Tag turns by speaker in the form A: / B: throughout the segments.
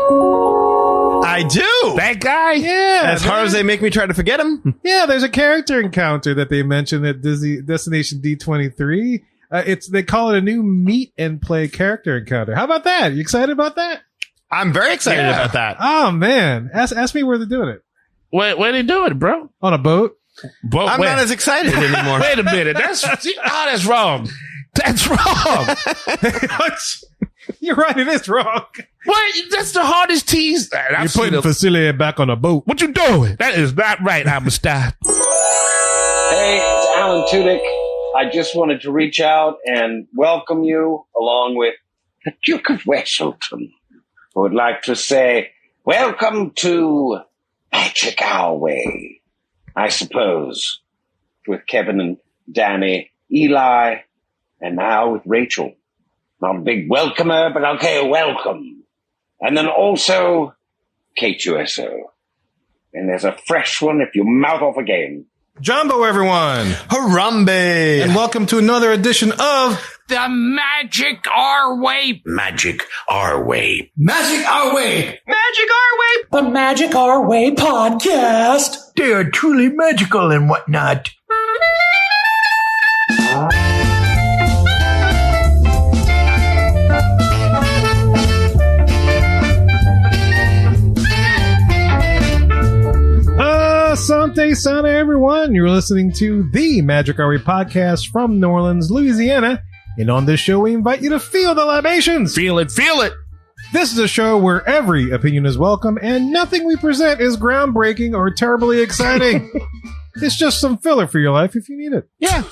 A: I do.
B: That guy?
C: Yeah.
A: As hard as they make me try to forget him.
C: Yeah, there's a character encounter that they mentioned at Destination D23. They call it a new meet and play character encounter. How about that? You excited about that?
A: I'm very excited about that.
C: Oh man, ask me where they're doing it.
B: Where they doing it, bro?
C: On a boat.
A: I'm not as excited anymore.
B: Wait a minute. That's wrong. That's wrong.
C: You're right. It is wrong.
B: What? That's the hardest tease.
C: You're putting Facilier back on a boat.
B: What you doing? That is not right, Amistad.
D: Hey, it's Alan Tudyk. I just wanted to reach out and welcome you along with the Duke of Wesselton. I would like to say welcome to Magic Our Way, I suppose, with Kevin and Danny, Eli, and now with Rachel. Not a big welcomer, but okay, a welcome. And then also K2SO. And there's a fresh one if you mouth off again.
E: Jumbo, everyone.
A: Harambe.
E: And welcome to another edition of
B: The Magic Our Way.
F: Magic Our Way.
G: Magic Our Way.
H: Magic Our Way.
G: The Magic Our Way podcast.
F: They are truly magical and whatnot.
C: Asante Sana, everyone. You're listening to the Magic Our Way podcast from New Orleans, Louisiana. And on this show, we invite you to feel the libations.
B: Feel it, feel it.
C: This is a show where every opinion is welcome and nothing we present is groundbreaking or terribly exciting. It's just some filler for your life if you need it.
B: Yeah.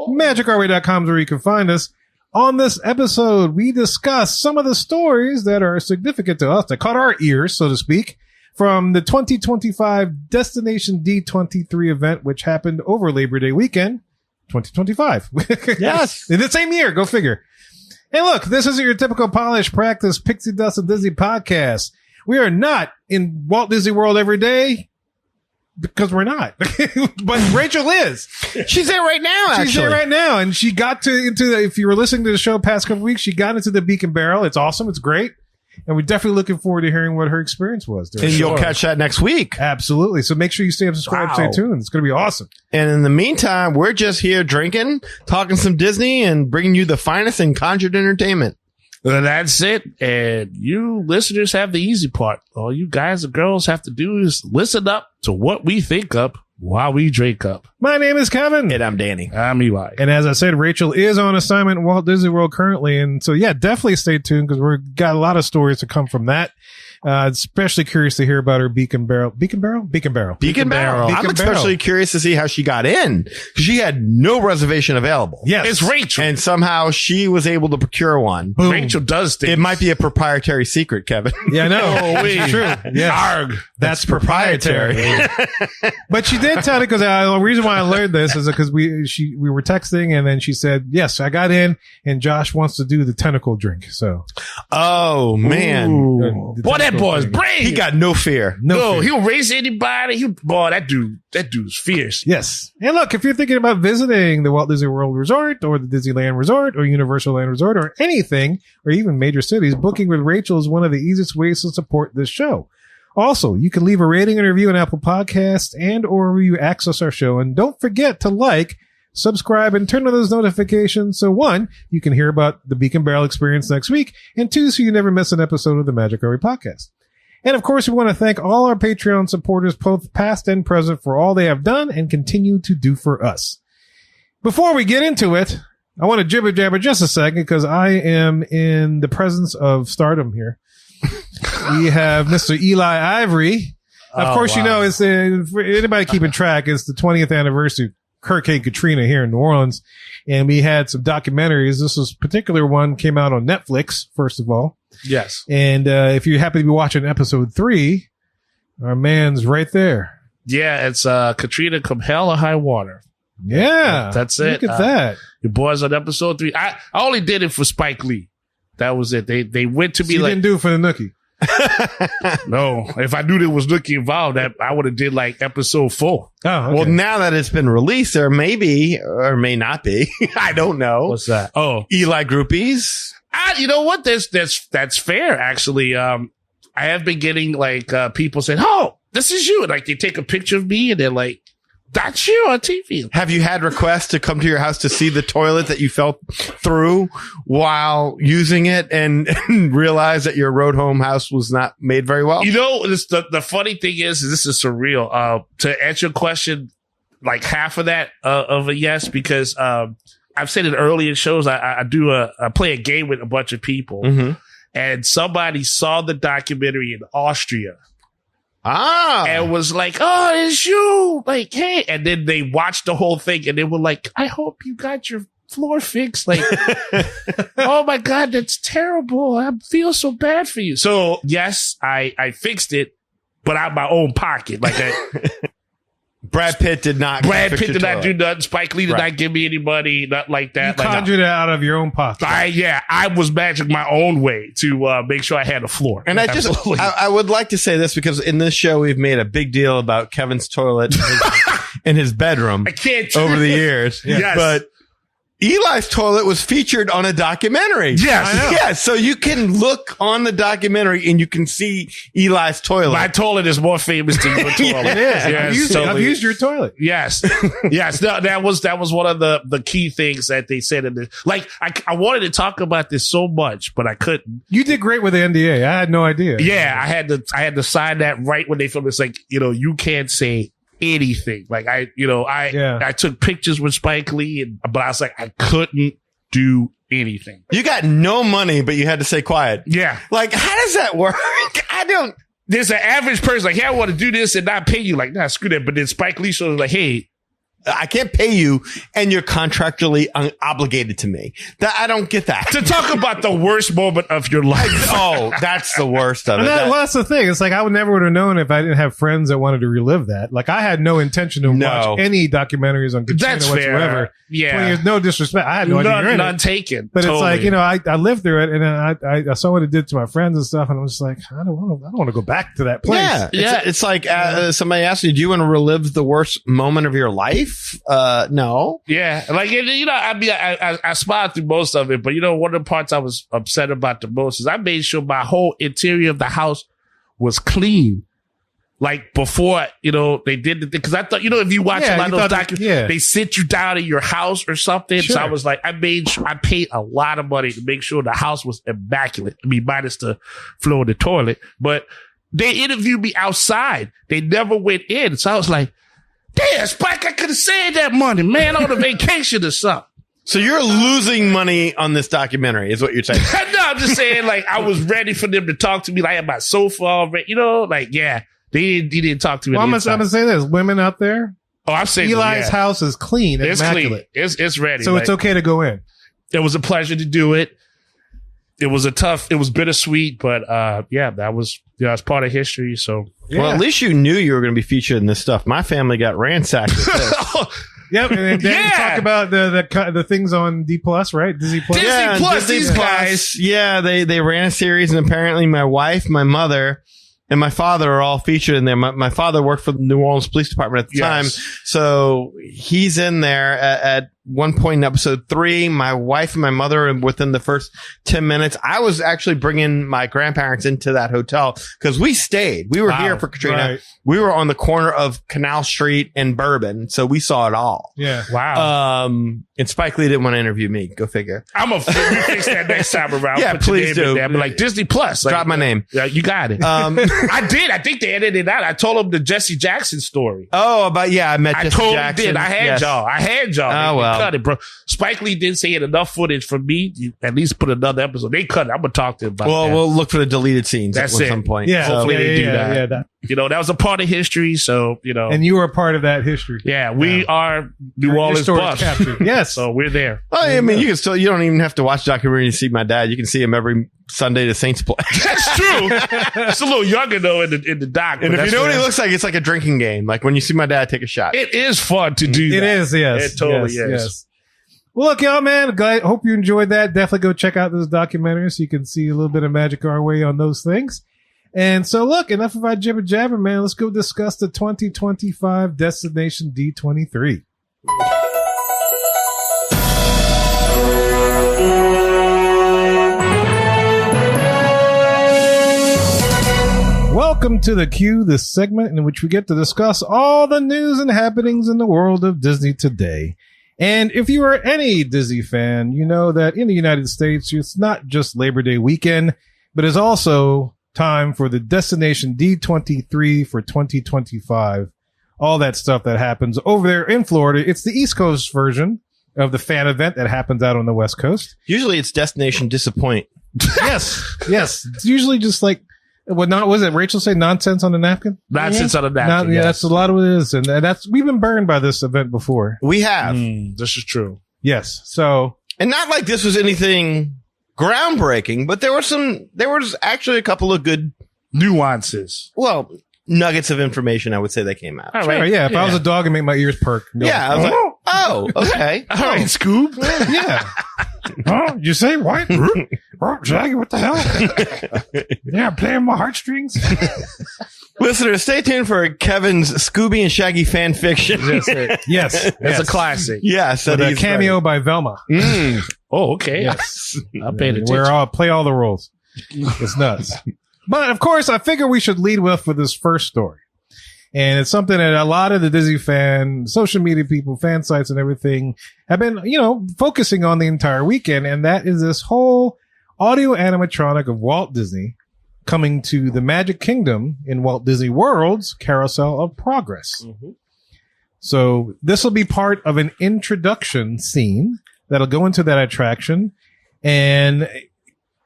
C: MagicOurWay.com is where you can find us. On this episode, we discuss some of the stories that are significant to us, that caught our ears, so to speak, from the 2025 Destination D23 event, which happened over Labor Day weekend, 2025.
A: Yes.
C: In the same year, go figure. And look, this isn't your typical polished practice pixie dust and Disney podcast. We are not in Walt Disney World every day because we're not. But Rachel is.
A: She's there right now, actually.
C: She's there right now. And she got if you were listening to the show past couple weeks, she got into the Beacon Barrel. It's awesome. It's great. And we're definitely looking forward to hearing what her experience was.
A: And you'll catch that next week.
C: Absolutely. So make sure you stay subscribed, stay tuned. It's going to be awesome.
A: And in the meantime, we're just here drinking, talking some Disney, and bringing you the finest in conjured entertainment.
B: Well, that's it. And you listeners have the easy part. All you guys and girls have to do is listen up to what we think up while we drink up.
C: My name is Kevin.
A: And I'm Danny.
B: I'm Eli.
C: And as I said, Rachel is on assignment in Walt Disney World currently. And so, yeah, definitely stay tuned because we've got a lot of stories to come from that. Especially curious to hear about her Beacon Barrel. Beacon Barrel.
A: I'm especially curious to see how she got in because she had no reservation available.
C: Yes.
B: It's Rachel.
A: And somehow she was able to procure one.
C: Boom.
B: Rachel does things.
A: It might be a proprietary secret, Kevin.
C: Yeah, I know.
B: It's
C: true. Yes.
B: Arg.
C: That's proprietary. But she did tell it because the reason why I learned this is because we were texting and then she said, yes, I got in and Josh wants to do the tentacle drink. So.
A: Oh, man.
B: Boy, that boy's brave.
A: He got no fear.
B: No,
C: fear.
B: he'll race anybody. That dude's fierce.
C: Yes. And look, if you're thinking about visiting the Walt Disney World Resort or the Disneyland Resort or Universal Land Resort or anything, or even major cities, booking with Rachel is one of the easiest ways to support this show. Also, you can leave a rating and review on Apple Podcasts and or you access our show. And don't forget to like, subscribe, and turn on those notifications. So one, you can hear about the Beacon Barrel experience next week. And two, so you never miss an episode of the Magic Our Way podcast. And of course, we want to thank all our Patreon supporters, both past and present, for all they have done and continue to do for us. Before we get into it, I want to jibber jabber just a second because I am in the presence of stardom here. We have Mr. Eli Ivory. Of course, wow. You know, it's for anybody keeping track, it's the 20th anniversary of Hurricane Katrina here in New Orleans. And we had some documentaries. This particular one came out on Netflix, first of all.
B: Yes.
C: And if you happen to be watching episode 3, our man's right there.
B: Yeah, it's Katrina Come Hell or High Water.
C: Yeah.
B: That's it.
C: Look at that.
B: Your boy's on episode 3. I only did it for Spike Lee. That was it. They went to me
C: you
B: like...
C: didn't do it for the Nookie.
B: No, if I knew there was Nookie involved, I would have did like episode 4.
C: Oh, okay.
A: Well, now that it's been released, there may be or may not be. I don't know.
B: What's that? Oh,
A: Eli groupies.
B: you know what? That's fair. Actually, I have been getting like people saying, "Oh, this is you," and like they take a picture of me and they're like, "That's you on TV."
A: Have you had requests to come to your house to see the toilet that you fell through while using it and realize that your road home house was not made very well?
B: You know, the funny thing is this is surreal. To answer your question, like half of that of a yes, because I've said it earlier in shows. I play a game with a bunch of people, and somebody saw the documentary in Austria. And was like, "Oh, it's you!" Like, hey, and then they watched the whole thing, and they were like, "I hope you got your floor fixed." Like, oh my God, that's terrible. I feel so bad for you. So yes, I fixed it, but out of my own pocket. Like,
A: Brad Pitt did not.
B: Brad Pitt did not do nothing. Spike Lee did not give me any money, nothing like that.
C: You conjured it out of your own pocket.
B: I was magic my own way to make sure I had a floor.
A: And I would like to say this because in this show we've made a big deal about Kevin's toilet in his bedroom.
B: I can't
A: over the years.
B: Yes.
A: But Eli's toilet was featured on a documentary.
B: Yes.
A: I know. Yes. So you can look on the documentary and you can see Eli's toilet.
B: My toilet is more famous than your toilet.
A: It is.
B: Yes,
C: I've used your toilet.
B: Yes. Yes. No, that was one of the key things that they said in this. Like, I wanted to talk about this so much, but I couldn't.
C: You did great with the NDA. I had no idea.
B: Yeah. I had to sign that right when they filmed. It's like, you can't say anything. Like I took pictures with Spike Lee, but I was like, I couldn't do anything.
A: You got no money, but you had to stay quiet.
B: Yeah.
A: Like, how does that work?
B: There's an average person like, hey, I want to do this and not pay you. Like, nah, screw that. But then Spike Lee shows like, hey,
A: I can't pay you, and you're contractually obligated to me. I don't get that.
B: To talk about the worst moment of your life.
A: Oh, that's the worst of it.
C: Well, that's the thing. It's like I would never would have known if I didn't have friends that wanted to relive that. Like I had no intention to watch any documentaries on Katrina
B: That's
C: whatsoever.
B: fair. Yeah.
C: 20 years, no disrespect. I had no idea you're in
B: none
C: it.
B: taken.
C: But
B: Totally.
C: it's like, I lived through it, and I saw what it did to my friends and stuff, and I'm just like, I don't want to go back to that place.
A: Yeah. It's like somebody asked you, do you want to relive the worst moment of your life? No.
B: Yeah. Like, I smiled through most of it, but one of the parts I was upset about the most is I made sure my whole interior of the house was clean. Like before, they did the thing. Cause I thought, if you watch a lot of those documentaries, they sit you down in your house or something.
C: Sure.
B: So I was like, I paid a lot of money to make sure the house was immaculate. I mean, minus the floor of the toilet, but they interviewed me outside. They never went in. So I was like, damn, Spike, I could have saved that money, man, on a vacation or something.
A: So you're losing money on this documentary, is what you're saying?
B: No, I'm just saying, like, I was ready for them to talk to me. Like, I had my sofa already, He didn't talk to me.
C: Well, I'm gonna say this: women out there,
B: oh, I'm saying
C: Eli's house is clean, and
B: it's
C: immaculate.
B: clean. It's ready.
C: So it's okay to go in.
B: It was a pleasure to do it. It was bittersweet, but that was it's part of history. So
A: well, at least you knew you were going to be featured in this stuff. My family got ransacked with this.
C: Yep, and then you talk about the things on D Plus, right? Disney Plus.
B: Disney Plus, these guys.
A: Yeah, they ran a series, and apparently my wife, my mother, and my father are all featured in there. My father worked for the New Orleans Police Department at the time, so he's in there at one point in episode 3. My wife and my mother, within the first 10 minutes, I was actually bringing my grandparents into that hotel because we stayed. We were here for Katrina.
C: Right.
A: We were on the corner of Canal Street and Bourbon, so we saw it all.
C: Yeah.
B: Wow.
A: And Spike Lee didn't want to interview me. Go figure.
B: I'm a fix that next time around.
A: Yeah,
B: Put your
A: please
B: name in
A: do.
B: there. But like Disney Plus,
A: Drop my name.
B: Yeah, you got it. I did. I think they edited it out. I told them the Jesse Jackson story.
A: Oh, I met Jesse
B: totally
A: Jackson.
B: did. I had y'all.
A: Oh, well.
B: They cut it, bro. Spike Lee did say he had enough footage for me to at least put another episode. They cut it. I'm gonna talk to him about that.
A: We'll look for the deleted scenes at some point.
C: Yeah,
B: hopefully they do that.
C: Yeah, that.
B: That was a part of history. So
C: and you were a part of that history.
B: Yeah, we are New
C: Your
B: Orleans
C: story is
B: buffs.
C: captured. Yes.
B: So we're there.
A: Well, I mean, you don't even have to watch documentary to see my dad. You can see him every Sunday the Saints play.
B: That's true. It's a little younger though in the doc.
A: And if you know what he looks like, it's like a drinking game. Like when you see my dad take a shot.
B: It is fun to do.
C: It
B: that.
C: is, yes.
B: It totally is.
C: Yes. Well, look, y'all, man. Hope you enjoyed that. Definitely go check out those documentaries so you can see a little bit of magic our way on those things. And so, look, enough of our jibber jabber, man. Let's go discuss the 2025 Destination D23. Welcome to the Q, this segment in which we get to discuss all the news and happenings in the world of Disney today. And if you are any Disney fan, you know that in the United States, it's not just Labor Day weekend, but it's also time for the Destination D23 for 2025. All that stuff that happens over there in Florida. It's the East Coast version of the fan event that happens out on the West Coast.
A: Usually it's Destination Disappoint.
C: Yes. It's usually just like, was it Rachel say nonsense on the napkin?
B: Nonsense on the napkin.
C: Yeah,
B: yes.
C: that's a lot of what it is. And that's, we've been burned by this event before.
A: We have.
B: This is true.
C: Yes. So,
A: And not like this was anything groundbreaking, but there was actually a couple of good,
B: Nuances.
A: nuggets of information, I would say, that came out.
B: All
C: sure,
B: right.
C: yeah. If I was a dog, it'd make my ears perk. Be
A: Yeah, I was like, oh, okay.
B: All right, Scoob.
C: yeah. Oh, you say what? Oh, Shaggy, what the hell? Yeah, playing my heartstrings.
A: Listeners, stay tuned for Kevin's Scooby and Shaggy fan fiction.
C: Yes.
B: It's a classic.
A: Yes,
C: With
A: that
C: a
A: he's
C: cameo by Velma.
B: Oh, okay.
C: Yes.
B: I paid attention.
C: Play all the roles. It's nuts. But of course, I figure we should lead with this first story. And it's something that a lot of the Disney social media people, fan sites and everything have been, focusing on the entire weekend. And that is this whole audio animatronic of Walt Disney coming to the Magic Kingdom in Walt Disney World's Carousel of Progress. Mm-hmm. So this will be part of an introduction scene that'll go into that attraction. And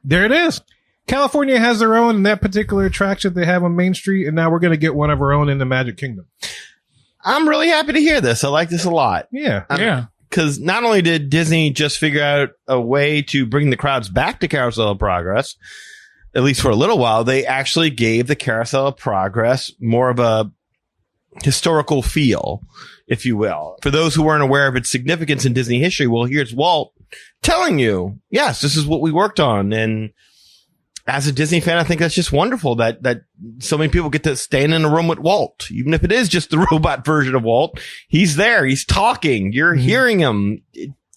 C: there it is. California has their own in that particular attraction they have on Main Street, and now we're going to get one of our own in the Magic Kingdom.
A: I'm really happy to hear this. I like this a lot.
C: Yeah.
A: Because not only did Disney just figure out a way to bring the crowds back to Carousel of Progress, at least for a little while, they actually gave the Carousel of Progress more of a historical feel, if you will. For those who weren't aware of its significance in Disney history, well, here's Walt telling you, yes, this is what we worked on. And as a Disney fan, I think that's just wonderful that so many people get to stand in a room with Walt, even if it is just the robot version of Walt. He's there. He's talking. You're hearing him.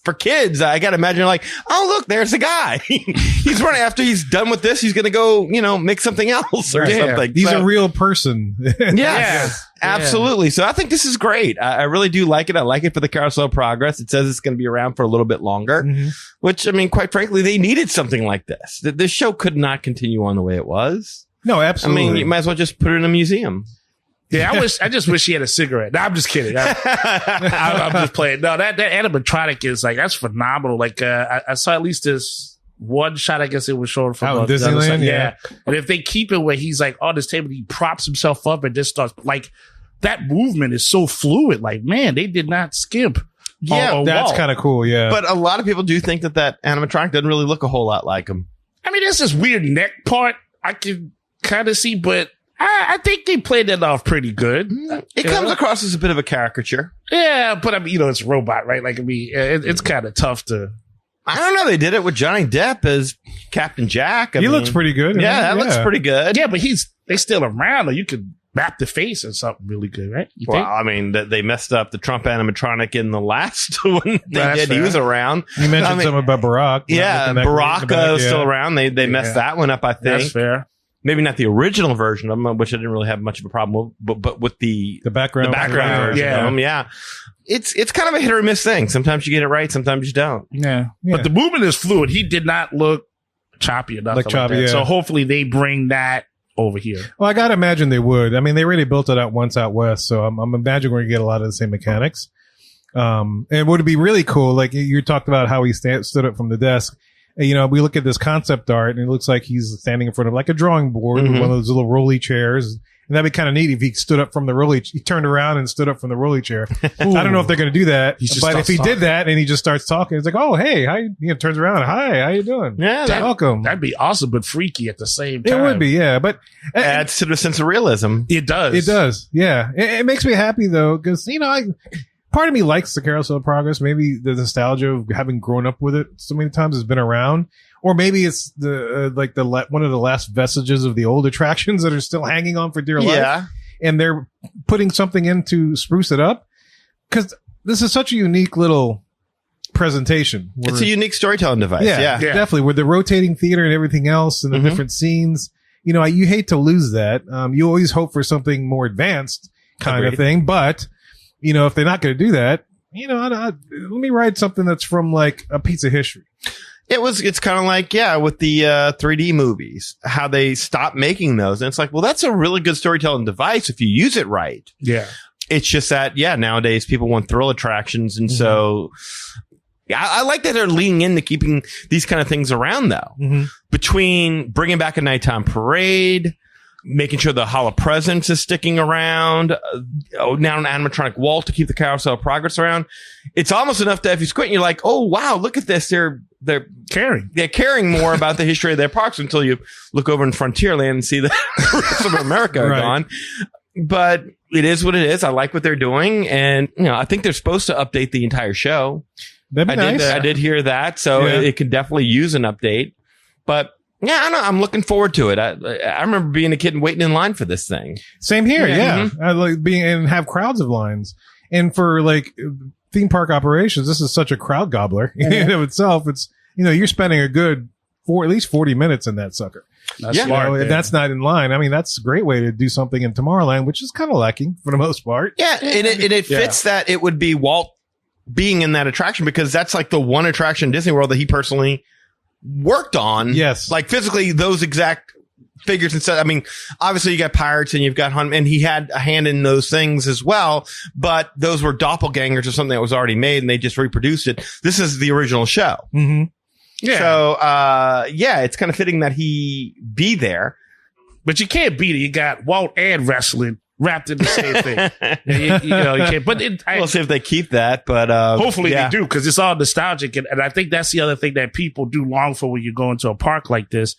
A: For kids, I got to imagine like, oh, look, there's a guy. He's running after he's done with this. He's going to go, make something else or something.
C: He's a real person.
A: Yes, absolutely. So I think this is great. I really do like it. I like it for the Carousel of Progress. It says it's going to be around for a little bit longer, which, quite frankly, they needed something like this. This show could not continue on the way it was.
C: No, absolutely.
A: You might as well just put it in a museum.
B: Yeah, I just wish he had a cigarette. No, I'm just kidding. I'm just playing. No, that animatronic is like, that's phenomenal. Like, I saw at least this one shot, I guess it was shown from
C: Disneyland.
B: The other side. Yeah. And if they keep it where he's like on this table, he props himself up and just starts like, that movement is so fluid. Like, man, they did not skimp.
A: Yeah,
C: that's kind of cool. Yeah.
A: But a lot of people do think that animatronic doesn't really look a whole lot like him.
B: There's this weird neck part I can kind of see, but I think they played that off pretty good.
A: It comes across as a bit of a caricature.
B: Yeah, but it's a robot, right? Like, it's kind of tough to.
A: I don't know. They did it with Johnny Depp as Captain Jack.
C: He looks pretty good.
A: Yeah, that looks pretty good.
B: Yeah, but they still around, or you could map the face or something really good, right? You think?
A: They messed up the Trump animatronic in the last one they did.
B: Fair.
A: He was around.
C: You mentioned something about Barack.
A: Yeah, Barack is still around. They messed that one up, I think.
B: That's fair.
A: Maybe not the original version of them, which I didn't really have much of a problem with, but with the
C: background
A: version of them. Yeah. It's kind of a hit or miss thing. Sometimes you get it right. Sometimes you don't.
B: Yeah. But the movement is fluid. He did not look choppy enough. Like that.
C: Yeah.
B: So hopefully they bring that over here.
C: Well, I got to imagine they would. They already built it out once out west. So I'm imagining we're going to get a lot of the same mechanics. And would it be really cool? Like you talked about how he stood up from the desk. We look at this concept art and it looks like he's standing in front of like a drawing board with one of those little rolly chairs. And that'd be kind of neat if he stood up from he turned around and stood up from the rolly chair. I don't know if they're going to do that, but if he did that and he just starts talking, it's like, oh, hey, how you, turns around. Hi, how you doing?
A: Yeah.
C: Welcome.
B: That'd be awesome, but freaky at the same time.
C: It would be, yeah. But
A: adds to the sense of realism.
B: It does.
C: It does. Yeah. It makes me happy though, because, part of me likes the Carousel of Progress. Maybe the nostalgia of having grown up with it so many times has been around. Or maybe it's one of the last vestiges of the old attractions that are still hanging on for dear life.
A: Yeah.
C: And they're putting something in to spruce it up. Because this is such a unique little presentation.
A: It's a unique storytelling device. Yeah.
C: Definitely. With the rotating theater and everything else and the different scenes. you hate to lose that. You always hope for something more advanced kind of thing. But, if they're not going to do that, let me write something that's from like a piece of history.
A: It's kind of like, with the 3D movies, how they stopped making those. And it's like, well, that's a really good storytelling device if you use it right.
B: Yeah.
A: It's just that, nowadays people want thrill attractions. And so I like that they're leaning into keeping these kind of things around, though. Between bringing back a nighttime parade, making sure the Hall of Presence is sticking around, now an animatronic wall to keep the Carousel of Progress around. It's almost enough that if you squint, you're like, oh, wow, look at this. They're caring. They're caring more about the history of their parks until you look over in Frontierland and see the rest of America gone. But it is what it is. I like what they're doing. And, I think they're supposed to update the entire show.
C: That'd be nice.
A: I did hear that. So it could definitely use an update. But yeah, I know. I'm looking forward to it. I remember being a kid and waiting in line for this thing.
C: Same here. Yeah. I like being and have crowds of lines. And for like theme park operations, this is such a crowd gobbler in and of itself. It's, you're spending a good at least 40 minutes in that sucker.
B: That's smart.
C: If that's not in line, I mean, that's a great way to do something in Tomorrowland, which is kind of lacking for the most part.
A: Yeah. And it fits that it would be Walt being in that attraction because that's like the one attraction in Disney World that he personally worked on.
C: Yes.
A: Like physically those exact figures and stuff. I mean, obviously you got Pirates and you've got Hunt, and he had a hand in those things as well, but those were doppelgangers or something that was already made and they just reproduced it. This is the original show.
C: Mm-hmm.
A: Yeah. So, it's kind of fitting that he be there.
B: But you can't beat it. You got Walt and wrestling wrapped in the same thing. you can't. But
A: we'll see if they keep that. But
B: hopefully they do, because it's all nostalgic, and I think that's the other thing that people do long for when you go into a park like this.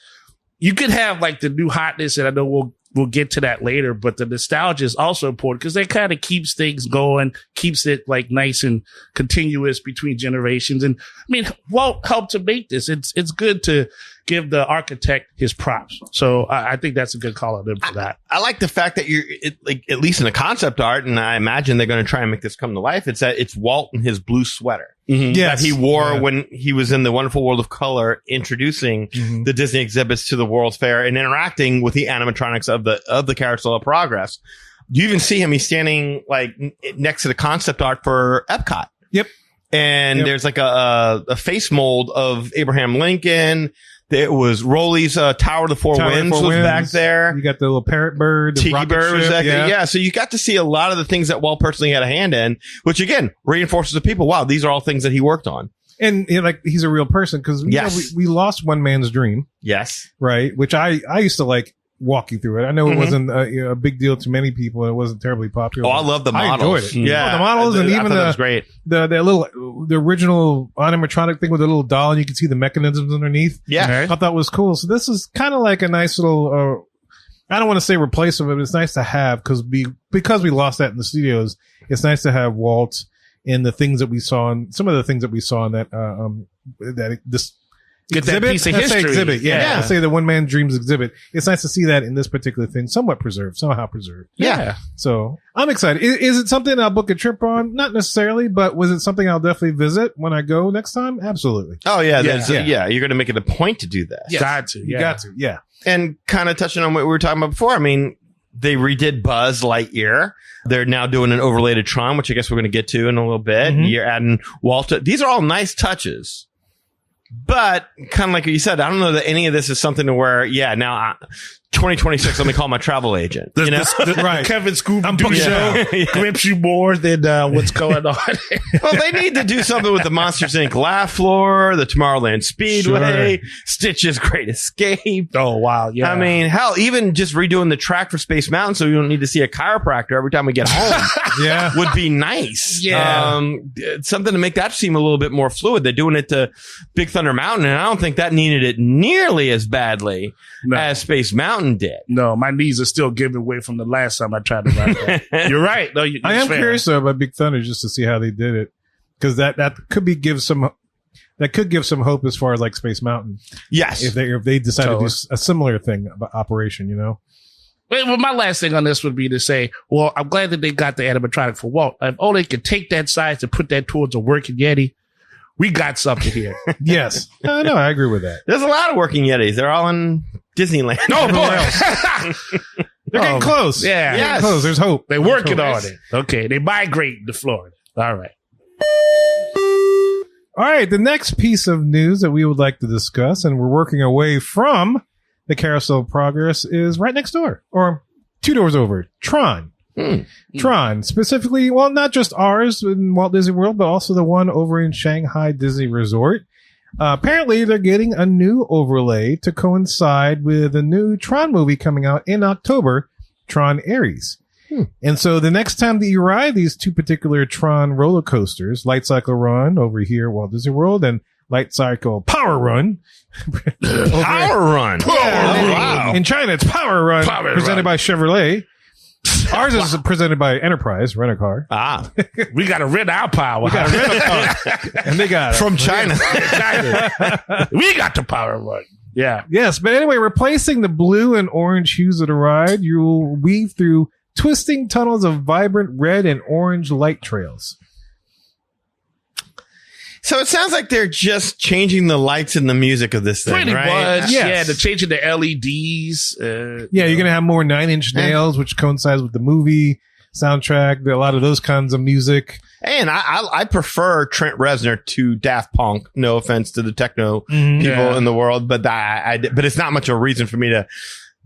B: You could have like the new hotness, and I know we'll get to that later, but the nostalgia is also important because that kind of keeps things going, keeps it like nice and continuous between generations. And I mean, Walt helped to make this. It's good to give the architect his props. So I think that's a good call on them for that.
A: I like the fact that at least in the concept art, and I imagine they're going to try and make this come to life. It's that it's Walt in his blue sweater.
C: Mm-hmm.
A: That he wore when he was in the Wonderful World of Color, introducing the Disney exhibits to the World's Fair and interacting with the animatronics of the Carousel of Progress. You even see him; he's standing like next to the concept art for Epcot.
C: Yep.
A: And there's like a face mold of Abraham Lincoln. It was Rolly's Tower of the Four Winds was back there.
C: You got the little parrot bird, the
A: Tiki bird was back there.
C: yeah.
A: Yeah, so you got to see a lot of the things that Walt personally had a hand in, which again reinforces to people, wow, these are all things that he worked on.
C: And like he's a real person because we lost one man's dream.
A: Yes,
C: right. Which I used to like walking through it. I know it wasn't a big deal to many people. And it wasn't terribly popular.
A: Oh, I love the models.
C: I enjoyed it.
A: Yeah,
C: the models and even
A: that was great.
C: The original animatronic thing with the little doll, and you can see the mechanisms underneath.
A: Yeah,
C: I thought that was cool. So this is kind of like a nice little. I don't want to say replacement, but it's nice to have because we lost that in the studios. It's nice to have Walt and the things that we saw and some of the things that we saw in this.
B: Get
C: exhibit?
B: that piece of history.
C: Exhibit. Yeah. Let's say the One Man Dreams exhibit. It's nice to see that in this particular thing, somehow preserved.
A: Yeah.
C: So I'm excited. Is it something I'll book a trip on? Not necessarily, but was it something I'll definitely visit when I go next time? Absolutely.
A: Oh yeah. You're going to make it a point to do that.
B: Yes. Got to.
C: You got to. Yeah.
A: And kind of touching on what we were talking about before. I mean, they redid Buzz Lightyear. They're now doing an overlay to Tron, which I guess we're going to get to in a little bit. You're adding Walter. These are all nice touches. But kind of like you said, I don't know that any of this is something to where, now 2026, let me call my travel agent.
B: Right. Kevin Scooby-Doo show grips you more than what's going on.
A: Well, they need to do something with the Monsters Inc. Laugh Floor, the Tomorrowland Speedway, Stitch's Great Escape.
B: Oh, wow. Yeah.
A: I mean, hell, even just redoing the track for Space Mountain so you don't need to see a chiropractor every time we get home would be nice.
B: Yeah.
A: Something to make that seem a little bit more fluid. They're doing it to Big Thunder Mountain, and I don't think that needed it nearly as badly as Space Mountain did.
B: No, my knees are still giving way from the last time I tried to ride that. You're right. No,
C: I am curious though about Big Thunder just to see how they did it, because that could give some hope as far as like Space Mountain.
A: Yes,
C: if they decide to do a similar thing about operation,
B: Well, my last thing on this would be to say, well, I'm glad that they got the animatronic for Walt. If only they could take that size and put that towards a working Yeti, we got something here.
C: Yes. No, I agree with that.
A: There's a lot of working Yetis. They're all in Disneyland.
B: Oh boy.
C: They're getting close.
B: Yeah.
C: They're
A: Yes.
C: getting close. There's hope.
B: They're working on it. Okay. They migrate to Florida. All right.
C: All right. The next piece of news that we would like to discuss, and we're working away from the Carousel of Progress, is right next door, or 2 doors over. Tron. Tron, specifically, well, not just ours in Walt Disney World, but also the one over in Shanghai Disney Resort. Apparently, they're getting a new overlay to coincide with a new Tron movie coming out in October, Tron Ares. And so the next time that you ride these two particular Tron roller coasters, Light Cycle Run over here at Walt Disney World and Light Cycle Power Run.
A: Power Run.
C: Wow. In China, it's Power Run, presented by Chevrolet. Ours is presented by Enterprise, Rent-A-Car.
A: Ah,
B: We got to rent our power.
C: We got a Rent-A-Car. And they got it.
A: from China.
B: We got the power run. Yeah.
C: Yes, but anyway, replacing the blue and orange hues of the ride, you'll weave through twisting tunnels of vibrant red and orange light trails.
A: So it sounds like they're just changing the lights and the music of this thing,
B: Pretty
A: right?
B: much.
C: Yes.
B: Yeah. They're changing the LEDs.
C: Yeah, you're going to have more 9-inch nails, which coincides with the movie soundtrack, a lot of those kinds of music.
A: And I prefer Trent Reznor to Daft Punk. No offense to the techno people in the world, but but it's not much of a reason for me to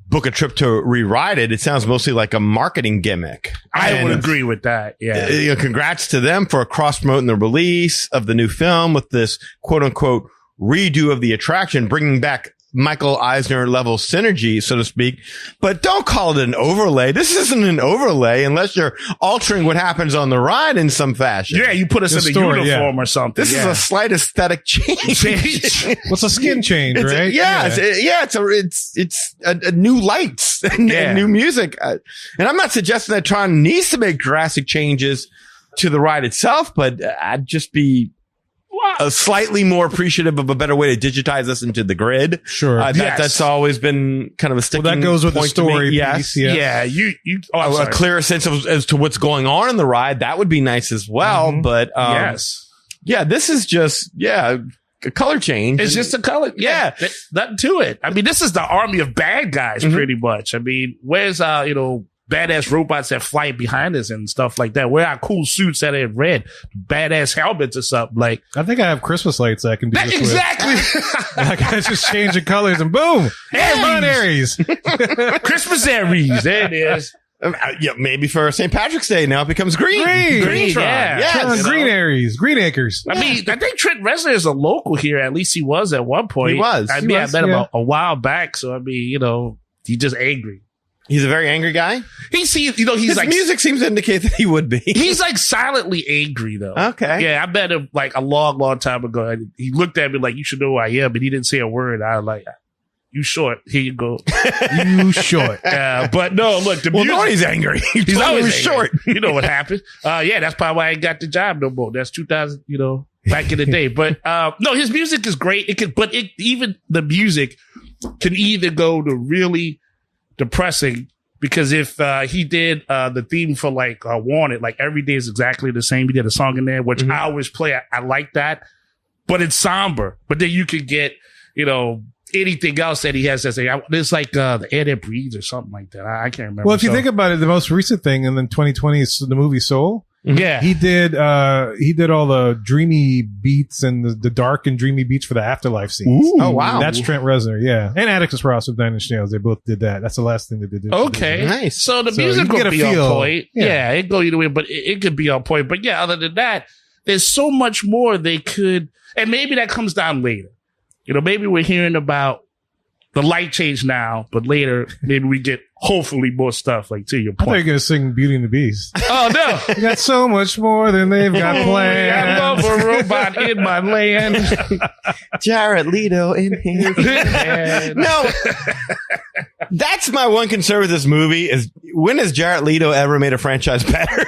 A: book a trip to rewrite it. It sounds mostly like a marketing gimmick.
B: I would agree with that. Yeah.
A: You know, congrats to them for cross promoting the release of the new film with this quote unquote redo of the attraction, bringing back Michael Eisner level synergy, so to speak. But don't call it an overlay. This isn't an overlay unless you're altering what happens on the ride in some fashion.
B: Yeah. You put us
C: The
B: in
C: story,
B: a uniform or something.
A: This is a slight aesthetic change.
C: What's a skin change,
A: It's
C: right?
A: It's a new lights and new music. And I'm not suggesting that Tron needs to make drastic changes to the ride itself, but I'd just be slightly more appreciative of a better way to digitize this into the grid.
C: Sure.
A: That's always been kind of a sticking
C: Well, that goes with the
A: point to me.
C: story
A: Yes.
C: piece.
B: Yeah. I'm
A: A
B: sorry.
A: clearer sense of as to what's going on in the ride. That would be nice as well. But,
B: Yes.
A: yeah, this is just, a color change.
B: It's just a color. Yeah. Nothing to it. I mean, this is the army of bad guys pretty much. I mean, where's, badass robots that fly behind us and stuff like that? Where are our cool suits that are red, badass helmets or something like
C: I think I have Christmas lights I can do
B: that?
C: this
B: Exactly.
C: with. Like I just change the colors and boom. Hey, Mon Aries.
B: Christmas Aries. There it is.
A: Maybe for St. Patrick's Day now it becomes green.
B: Green,
A: Tron.
B: yeah.
A: Yes.
C: Tron,
B: you know.
C: Green Aries. Green Acres.
B: I mean, I think Trent Reznor is a local here. At least he was at one point.
A: He was.
B: I
A: He
B: mean,
C: was,
B: I met him
C: yeah.
B: a while back. So, I mean, he's just angry.
A: He's a very angry guy.
B: He's
A: His
B: like,
A: music seems to indicate that he would be.
B: he's like silently angry though.
A: Okay.
B: Yeah, I met him like a long, long time ago. And he looked at me like, you should know who I am. But he didn't say a word. I was like, you short. Here you go.
C: You short.
B: But no, look, the
A: Well,
B: music.
A: no, he's angry.
B: He's always
A: was
B: angry.
A: short.
B: You know what happened. Yeah, that's probably why I ain't got the job no more. That's 2000, back in the day. But, no, his music is great. Even the music can either go to really depressing, because if, he did, the theme for like, Wanted, like every day is exactly the same. He did a song in there, which I always play. I like that, but it's somber. But then you could get, anything else that he has to say. It's like, the air that breathes or something like that. I can't remember.
C: Well, if you think about it, the most recent thing, and then 2020 is the movie Soul.
B: yeah.
C: He did all the dreamy beats and the dark and dreamy beats for the afterlife scenes.
A: Ooh. Oh, wow.
C: That's Trent Reznor, yeah. And Atticus Ross with 9 Inch Nails. They both did that. That's the last thing they did.
B: Okay.
A: Nice.
B: So the
C: So
B: music
C: you
B: will
C: get a
B: be
C: feel.
B: on point.
C: Yeah.
B: Yeah, it go either way, but it could be on point. But yeah, other than that, there's so much more they could, and maybe that comes down later. Maybe we're hearing about the light change now, but later maybe we get hopefully more stuff like to your
C: I thought you were
B: point.
C: going to sing Beauty and the Beast.
B: Oh no.
C: You got so much more than they've got
B: I
C: planned.
B: love a robot in my land.
A: Jared Leto in his
B: And-
A: No, that's my one concern with this movie is when has Jared Leto ever made a franchise better?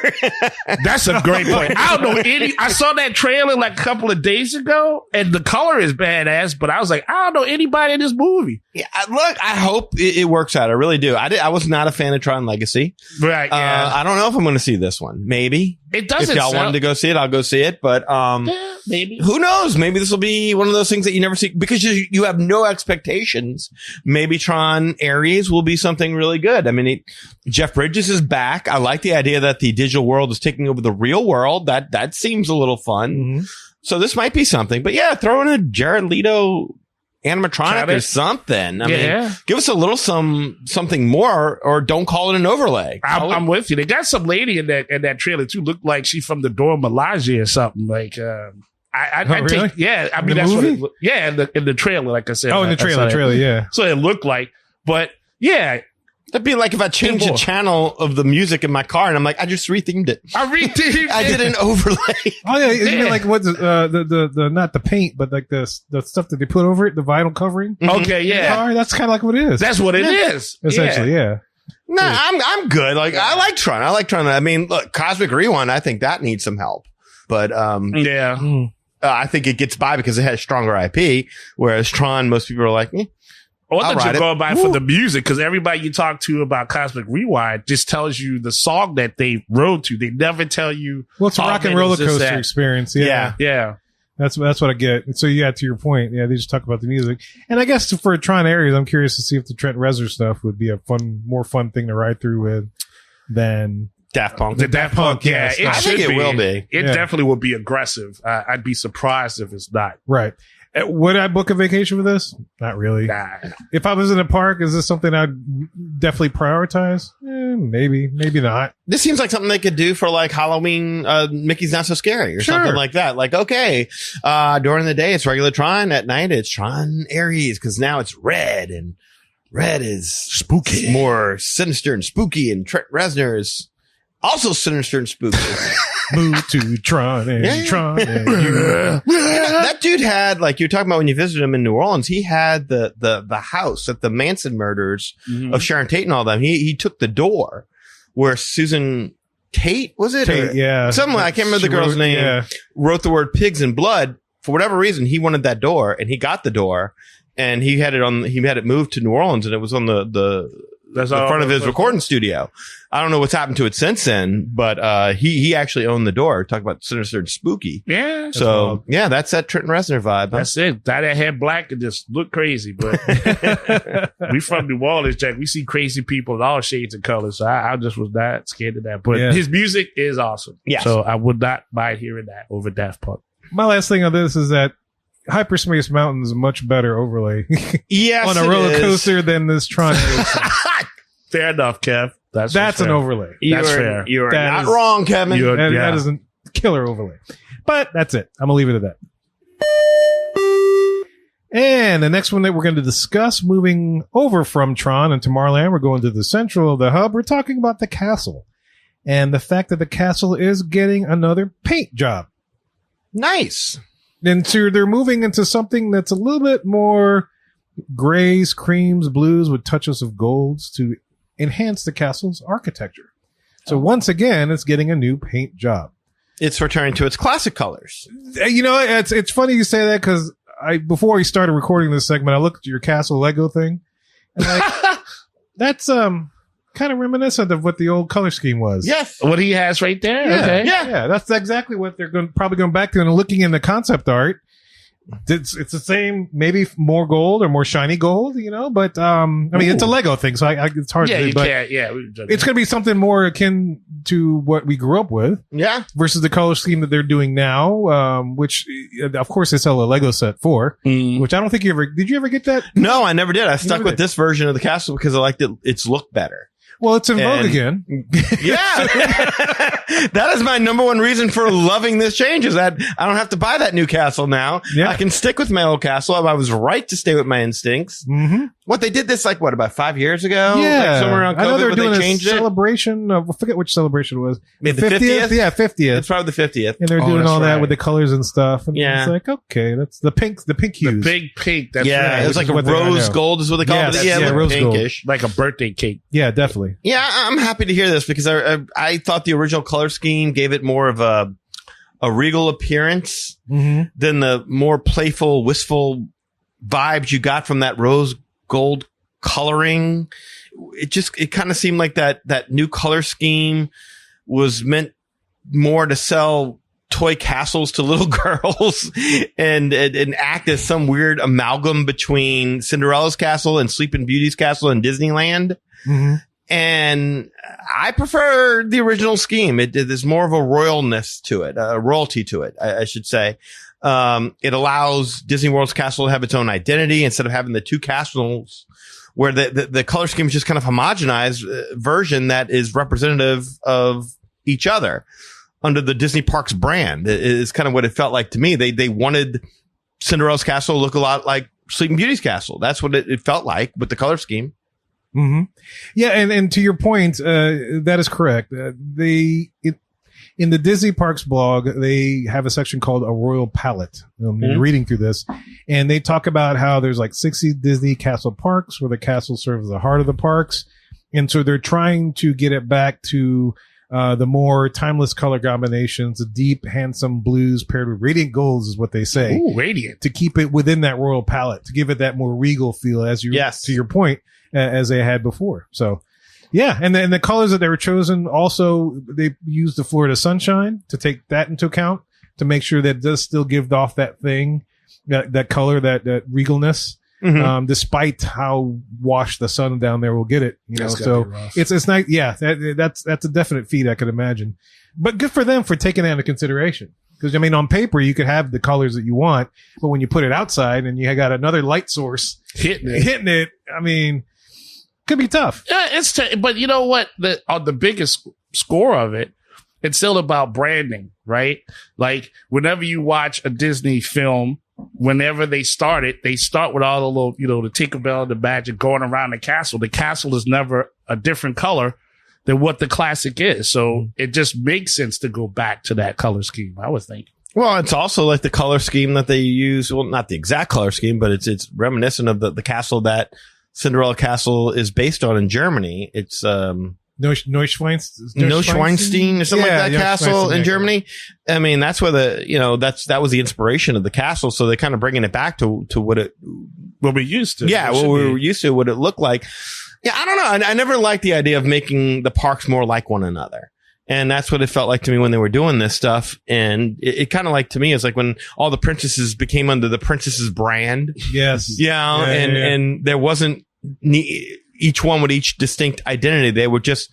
B: That's a great point. I don't know any. I saw that trailer like a couple of days ago, and the color is badass. But I was like, I don't know anybody in this movie.
A: Yeah, look, I hope it works out. I really do. I was not a fan of Tron Legacy.
B: Right? Yeah.
A: I don't know if I'm going to see this one. Maybe
B: It doesn't
A: If y'all
B: sound-
A: wanted to go see it, I'll go see it. But
B: Yeah, maybe.
A: who knows? Maybe this will be one of those things that you never see because you have no expectations. Maybe Tron Ares will be something really good. I mean, Jeff Bridges is back. I like the idea that the digital world is taking over the real world. That seems a little fun.
C: Mm-hmm.
A: So this might be something. But yeah, throw in a Jared Leto animatronic or something. I mean, give us a little something more, or don't call it an overlay.
B: I'm with you. They got some lady in that trailer too. Looked like she from the Dora Milaje or something. Like, I
C: really?
B: think, yeah. I mean,
C: The
B: that's
C: movie?
B: what. In the trailer, like I said.
C: Oh, in the trailer, yeah.
B: So it looked like, but yeah.
A: That'd be like if I changed the channel of the music in my car and I'm like, I just rethemed it. I did an overlay.
C: Oh yeah, you mean like what's the not the paint, but like the stuff that they put over it, the vinyl covering.
B: Okay, yeah.
C: The car, that's kind of like what it is.
B: That's what it is.
C: Essentially, yeah.
A: Nah, I'm good. Like I like Tron. I mean, look, Cosmic Rewind. I think that needs some help, but I think it gets by because it has stronger IP. Whereas Tron, most people are like,
B: I thought you were going by for the music because everybody you talk to about Cosmic Rewind just tells you the song that they rode to. They never tell you.
C: Well, it's a rock and roller coaster experience.
A: Yeah.
C: That's what I get. So yeah, to your point, yeah, they just talk about the music. And I guess for Tron Ares, I'm curious to see if the Trent Reznor stuff would be a more fun thing to ride through with than
A: Daft Punk.
B: The Daft Punk, yeah.
A: I think it will be.
B: It definitely will be aggressive. I'd be surprised if it's not.
C: Right. Would I book a vacation for this? Not really.
B: Nah.
C: If I was in a park, is this something I'd definitely prioritize? Maybe not.
A: This seems like something they could do for like Halloween, Mickey's Not So Scary or something like that. Like, okay, during the day it's regular Tron, at night it's Tron Ares because now it's red and red is spooky, more sinister and spooky, and Trent Reznor is also sinister and spooky.
C: Move to Tron and Tron. And
A: that dude had, like you were talking about when you visited him in New Orleans, he had the house at the Manson murders of Sharon Tate and all them. He took the door where Susan Tate, was it?
C: Tate, yeah.
A: Something I can't remember the girl's name. Wrote the word pigs and blood. For whatever reason, he wanted that door and he got the door and he had it moved to New Orleans and it was on the front of his recording studio. I don't know what's happened to it since then, but he actually owned the door. Talk about sinister and spooky.
B: Yeah.
A: So that's that Trent Reznor vibe. Huh?
B: That's it. Dye that hair black and just look crazy. But we from New Orleans, Jack. We see crazy people in all shades of colors. So I just was not scared of that. But his music is awesome.
A: Yes.
B: So I would not mind hearing that over Daft Punk.
C: My last thing on this is that Hyperspace Mountain is a much better overlay
A: yes,
C: on a roller coaster than this Tron.
B: Fair enough, Kev. That's
C: an overlay.
B: That's fair.
A: You are not wrong, Kevin.
C: That is a killer overlay. But that's it. I'm going to leave it at that. And the next one that we're going to discuss, moving over from Tron and Tomorrowland, we're going to the central of the hub. We're talking about the castle and the fact that the castle is getting another paint job.
A: Nice.
C: And so they're moving into something that's a little bit more grays, creams, blues with touches of golds to enhance the castle's architecture. So once again, it's getting a new paint job.
A: It's returning to its classic colors.
C: You know, it's funny you say that because before we started recording this segment, I looked at your castle Lego thing, and that's kind of reminiscent of what the old color scheme was.
A: Yes,
B: what he has right there.
C: Yeah,
B: okay,
C: yeah, that's exactly what they're probably going back to. And looking in the concept art, it's the same, maybe more gold or more shiny gold, you know. But I mean, it's a Lego thing, so it's hard.
B: Yeah,
C: to
B: you
C: but
B: can't. Yeah,
C: it's going to be something more akin to what we grew up with.
A: Yeah.
C: Versus the color scheme that they're doing now, which of course they sell a Lego set for. Which I don't think did you ever get that?
A: No, I never did. I stuck with this version of the castle because I liked its look better.
C: Well, it's in vogue again.
A: Yeah. That is my number one reason for loving this change is that I don't have to buy that new castle now. Yeah. I can stick with my old castle. I was right to stay with my instincts.
C: Mm-hmm.
A: What they did this about 5 years ago?
C: Yeah.
A: Like somewhere around COVID,
C: I know they were doing
A: a
C: celebration of, I forget which celebration it was.
A: Maybe the 50th?
C: Yeah, 50th.
A: It's probably the 50th.
C: And they're doing all that with the colors and stuff. And
A: yeah.
C: It's like, okay, that's the pink hues.
B: The big pink. That's right.
A: It was like a rose gold is what they call it.
C: Yeah, rose
A: pinkish.
B: Like a birthday cake.
C: Yeah, definitely.
A: Yeah, I'm happy to hear this because I thought the original color scheme gave it more of a regal appearance than the more playful, wistful vibes you got from that rose gold coloring. It kind of seemed like that new color scheme was meant more to sell toy castles to little girls and act as some weird amalgam between Cinderella's castle and Sleeping Beauty's castle in Disneyland.
C: Mm-hmm.
A: And I prefer the original scheme. There's more of a royalness to it, a royalty to it, I should say. It allows Disney World's castle to have its own identity instead of having the two castles where the color scheme is just kind of homogenized version that is representative of each other under the Disney Parks brand. It is kind of what it felt like to me. They wanted Cinderella's castle to look a lot like Sleeping Beauty's castle. That's what it felt like with the color scheme.
C: Mm-hmm. Yeah, and to your point, that is correct. In the Disney Parks blog, they have a section called a royal palette. You're reading through this, and they talk about how there's like 60 Disney castle parks where the castle serves as the heart of the parks. And so they're trying to get it back to the more timeless color combinations, the deep, handsome blues paired with radiant golds is what they say.
B: Ooh, radiant.
C: To keep it within that royal palette, to give it that more regal feel, to your point, as they had before. So, yeah. And the colors that they were chosen also, they used the Florida sunshine to take that into account to make sure that it does still give off that thing, that color, that regalness. Mm-hmm. Despite how washed the sun down there will get it, so it's nice. Yeah, that's a definite feat, I could imagine, but good for them for taking that into consideration. Because I mean, on paper you could have the colors that you want, but when you put it outside and you got another light source hitting it, I mean, could be tough.
B: Yeah, but you know what? On the biggest score of it, it's still about branding, right? Like whenever you watch a Disney film, whenever they start with all the little, the Tinkerbell and the Magic going around the castle. The castle is never a different color than what the classic is. So it just makes sense to go back to that color scheme, I would think.
A: Well, it's also like the color scheme that they use. Well, not the exact color scheme, but it's reminiscent of the castle that Cinderella Castle is based on in Germany. It's,
C: Neuschwanstein
A: or something like that castle in Germany. I mean, that's where that was the inspiration of the castle. So they're kind of bringing it back to what
B: we used to.
A: Yeah, what we were used to, what it looked like. Yeah, I don't know. I never liked the idea of making the parks more like one another. And that's what it felt like to me when they were doing this stuff. And it kind of like, to me, it's like when all the princesses became under the princesses brand.
C: Yes.
A: And there wasn't each one with each distinct identity. They were just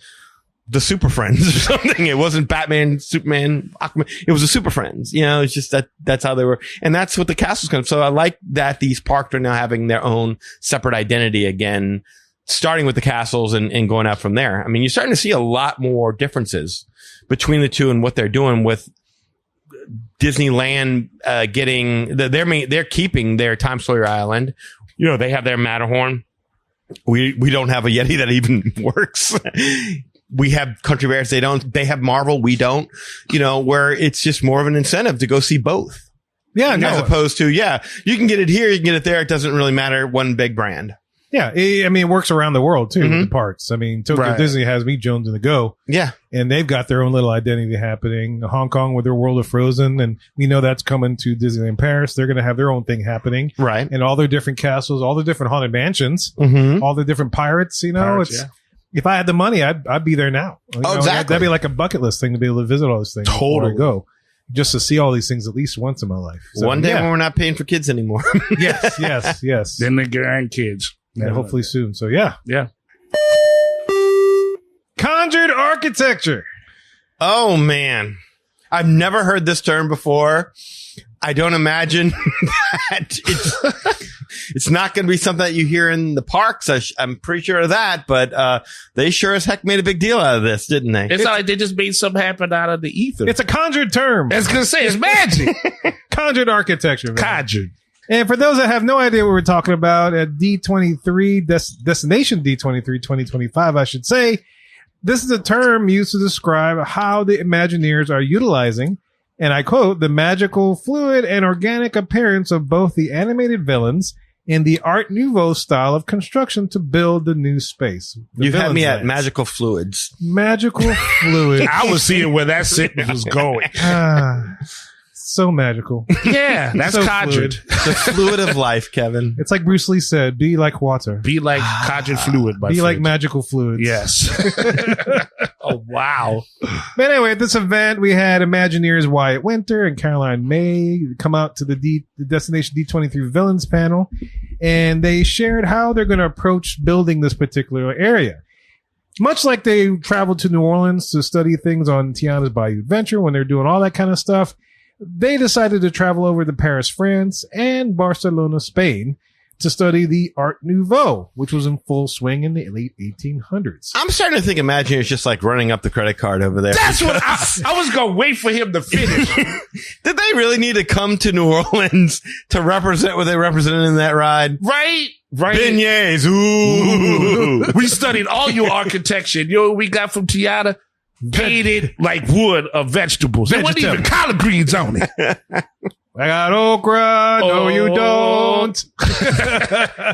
A: the Super Friends or something. It wasn't Batman, Superman, Aquaman. It was the Super Friends. It's just that's how they were. And that's what the castle's kind of. So I like that these parks are now having their own separate identity again, starting with the castles and going out from there. I mean, you're starting to see a lot more differences between the two and what they're doing with Disneyland, they're keeping their Time Sawyer Island. They have their Matterhorn. We don't have a Yeti that even works. We have Country Bears. They have Marvel. We don't, where it's just more of an incentive to go see both.
C: Yeah.
A: As opposed to, you can get it here, you can get it there. It doesn't really matter. One big brand.
C: Yeah. I mean, it works around the world too, with the parks. I mean, Tokyo Disney has Meet Jones and the Go.
A: Yeah.
C: And they've got their own little identity happening. Hong Kong with their World of Frozen. And we know that's coming to Disneyland Paris. They're going to have their own thing happening.
A: Right.
C: And all their different castles, all the different haunted mansions, all the different pirates, if I had the money, I'd be there now.
A: Exactly.
C: That'd be like a bucket list thing to be able to visit all these things.
A: Totally.
C: Before I go. Just to see all these things at least once in my life. So,
A: one day when we're not paying for kids anymore.
C: Yes.
B: Then the grandkids.
C: Yeah, hopefully soon. So yeah. Conjured architecture.
A: Oh man, I've never heard this term before. I don't imagine that it's not going to be something that you hear in the parks. I'm pretty sure of that, but they sure as heck made a big deal out of this, didn't they?
B: It's not like they just made something happen out of the ether.
C: It's a conjured term.
B: I was going to say, it's magic.
C: Conjured architecture. Man.
B: Conjured.
C: And for those that have no idea what we're talking about, at D23, Destination D23 2025, I should say, this is a term used to describe how the Imagineers are utilizing, and I quote, the magical, fluid, and organic appearance of both the animated villains and the Art Nouveau style of construction to build the new space.
A: You've had me at magical fluids.
C: Magical fluids.
B: I was seeing where that sentence was going.
C: so magical.
B: Yeah, that's
C: So
B: conjured.
A: The fluid of life, Kevin.
C: It's like Bruce Lee said, be like water.
B: Be like conjured fluid, my
C: Be like
B: friend.
C: magical fluids.
B: Yes. Oh, wow.
C: But anyway, at this event, we had Imagineers Wyatt Winter and Caroline May come out to the Destination D23 Villains panel, and they shared how they're going to approach building this particular area. Much like they traveled to New Orleans to study things on Tiana's Bayou Adventure when they're doing all that kind of stuff, they decided to travel over to Paris, France, and Barcelona, Spain, to study the Art Nouveau, which was in full swing in the late 1800s.
A: I'm starting to think Imagineer is just like running up the credit card over there.
B: That's what I was going to wait for him to finish.
A: Did they really need to come to New Orleans to represent what they represented in that ride?
B: Right?
A: Beignets. Ooh.
B: We studied all your architecture. You know what we got from Tiana? Painted like wood of vegetables. There wasn't even collard greens on it.
C: I got okra. No, you don't.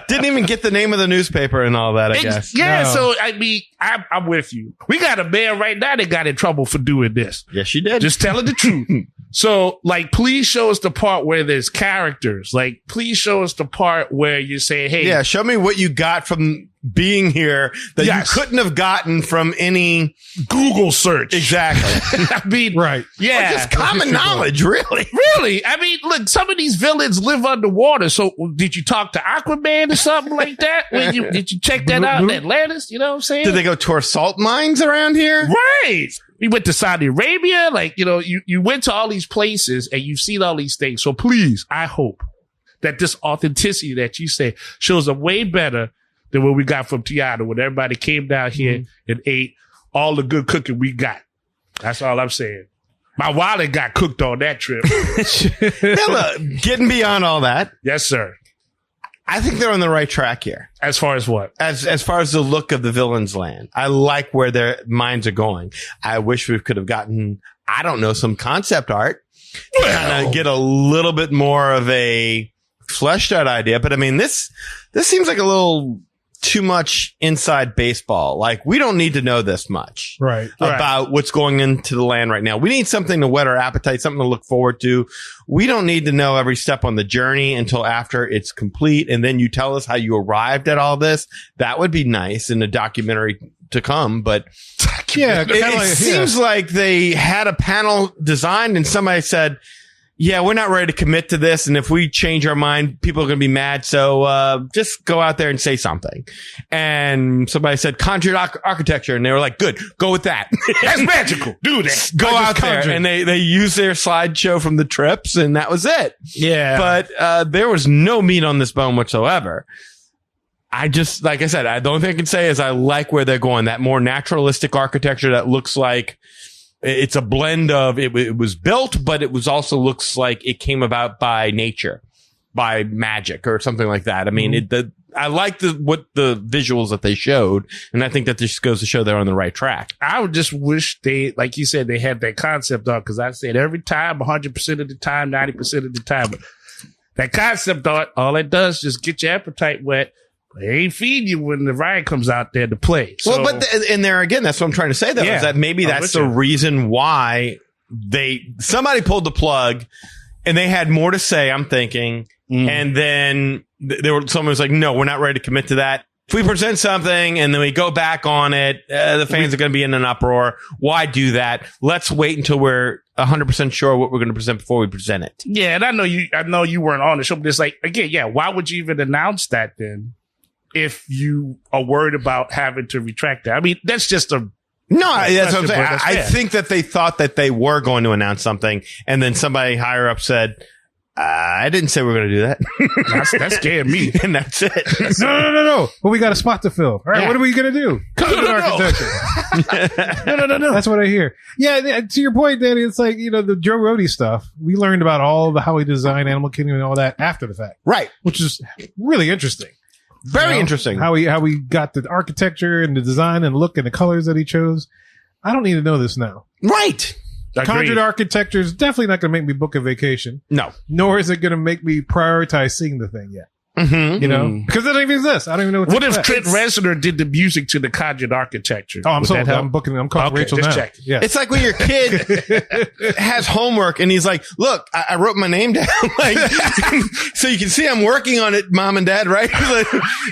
A: Didn't even get the name of the newspaper and all that, I guess.
B: Yeah,
C: No.
B: so I mean, I'm with you. We got a man right now that got in trouble for doing this.
A: Yes, you did.
B: Just telling the truth. So, like, please show us the part where there's characters. Like, please show us the part where you say, hey.
A: Yeah, show me what you got from being here that
B: Yes.
A: you couldn't have gotten from any
B: Google search.
A: Exactly.
B: I mean,
C: Right.
B: yeah.
A: Or just common knowledge, really.
B: Really? I mean, look, some of these villains live underwater. So did you talk to Aquaman or something like that? Did you check that out in Atlantis? You know what I'm saying?
A: Did they go tour salt mines around here?
B: Right. We went to Saudi Arabia. Like, you know, you went to all these places and you've seen all these things. So please, I hope that this authenticity that you say shows up way better than what we got from Tiana when everybody came down here and ate all the good cooking we got. That's all I'm saying. My wallet got cooked on that trip.
A: Now, look, getting beyond all that,
B: Yes, sir.
A: I think they're on the right track here.
B: As far as what?
A: As far as the look of the villain's land, I like where their minds are going. I wish we could have gotten, I don't know, some concept art to kind of get a little bit more of a fleshed out idea. But I mean, this seems like a little too much inside baseball. Like, we don't need to know this much
C: Right.
A: about what's going into the land right now. We need something to whet our appetite, something to look forward to. We don't need to know every step on the journey until after it's complete. And then you tell us how you arrived at all this. That would be nice in a documentary to come. But
C: Yeah.
A: it seems like they had a panel designed and somebody said, yeah, we're not ready to commit to this. And if we change our mind, people are going to be mad. So just go out there and say something. And somebody said conjured architecture. And they were like, good, go with that.
B: That's magical. Do that.
A: Go out there. And they used their slideshow from the trips. And that was it.
B: Yeah.
A: But there was no meat on this bone whatsoever. I just, like I said, the only thing I can say is I like where they're going. That more naturalistic architecture that looks like it's a blend of it was built, but it was also looks like it came about by nature, by magic or something like that. I mean, I like what the visuals that they showed, and I think that this goes to show they're on the right track.
B: I would just wish they, like you said, they had that concept art, because I said every time, 100% of the time, 90% of the time, that concept art, all it does is just get your appetite wet. They ain't feed you when the ride comes out there to play. So,
A: Well, but and there again, that's what I'm trying to say though,
B: Yeah.
A: is that maybe that's the reason why somebody pulled the plug and they had more to say, I'm thinking. And then someone was like, no, we're not ready to commit to that. If we present something and then we go back on it, the fans are going to be in an uproar. Why do that? Let's wait until we're 100% sure what we're going to present before we present it.
B: yeah, and I know you weren't on the show, but it's like, again, yeah, why would you even announce that then if you are worried about having to retract that? I mean, that's just that's
A: what I'm saying.
B: that's
A: I
B: fair.
A: think that they thought that they were going to announce something, and then somebody higher up said, I didn't say we were going to do that.
B: that scared me.
A: And that's it.
C: No. But we got a spot to fill. All right,
A: Yeah.
C: what are we going to do? Conjured architecture. No. That's what I hear. Yeah, to your point, Danny, it's like, the Joe Rohde stuff. We learned about all how he designed Animal Kingdom and all that after the fact.
A: Right.
C: Which is really interesting.
A: Very interesting.
C: How we got the architecture and the design and look and the colors that he chose. I don't need to know this now.
A: Right.
C: Conjured architecture is definitely not going to make me book a vacation.
A: No.
C: Nor is it going to make me prioritize seeing the thing yet. You know, because it don't even exist. I don't even know
B: what if Trent Reznor did the music to the Conjured Architecture?
C: Oh, I'm sold. I'm booking. I'm calling Rachel now.
B: Check.
C: Yeah.
A: It's like when your kid has homework and he's like, look, I wrote my name down. Like, so you can see I'm working on it, mom and dad, right?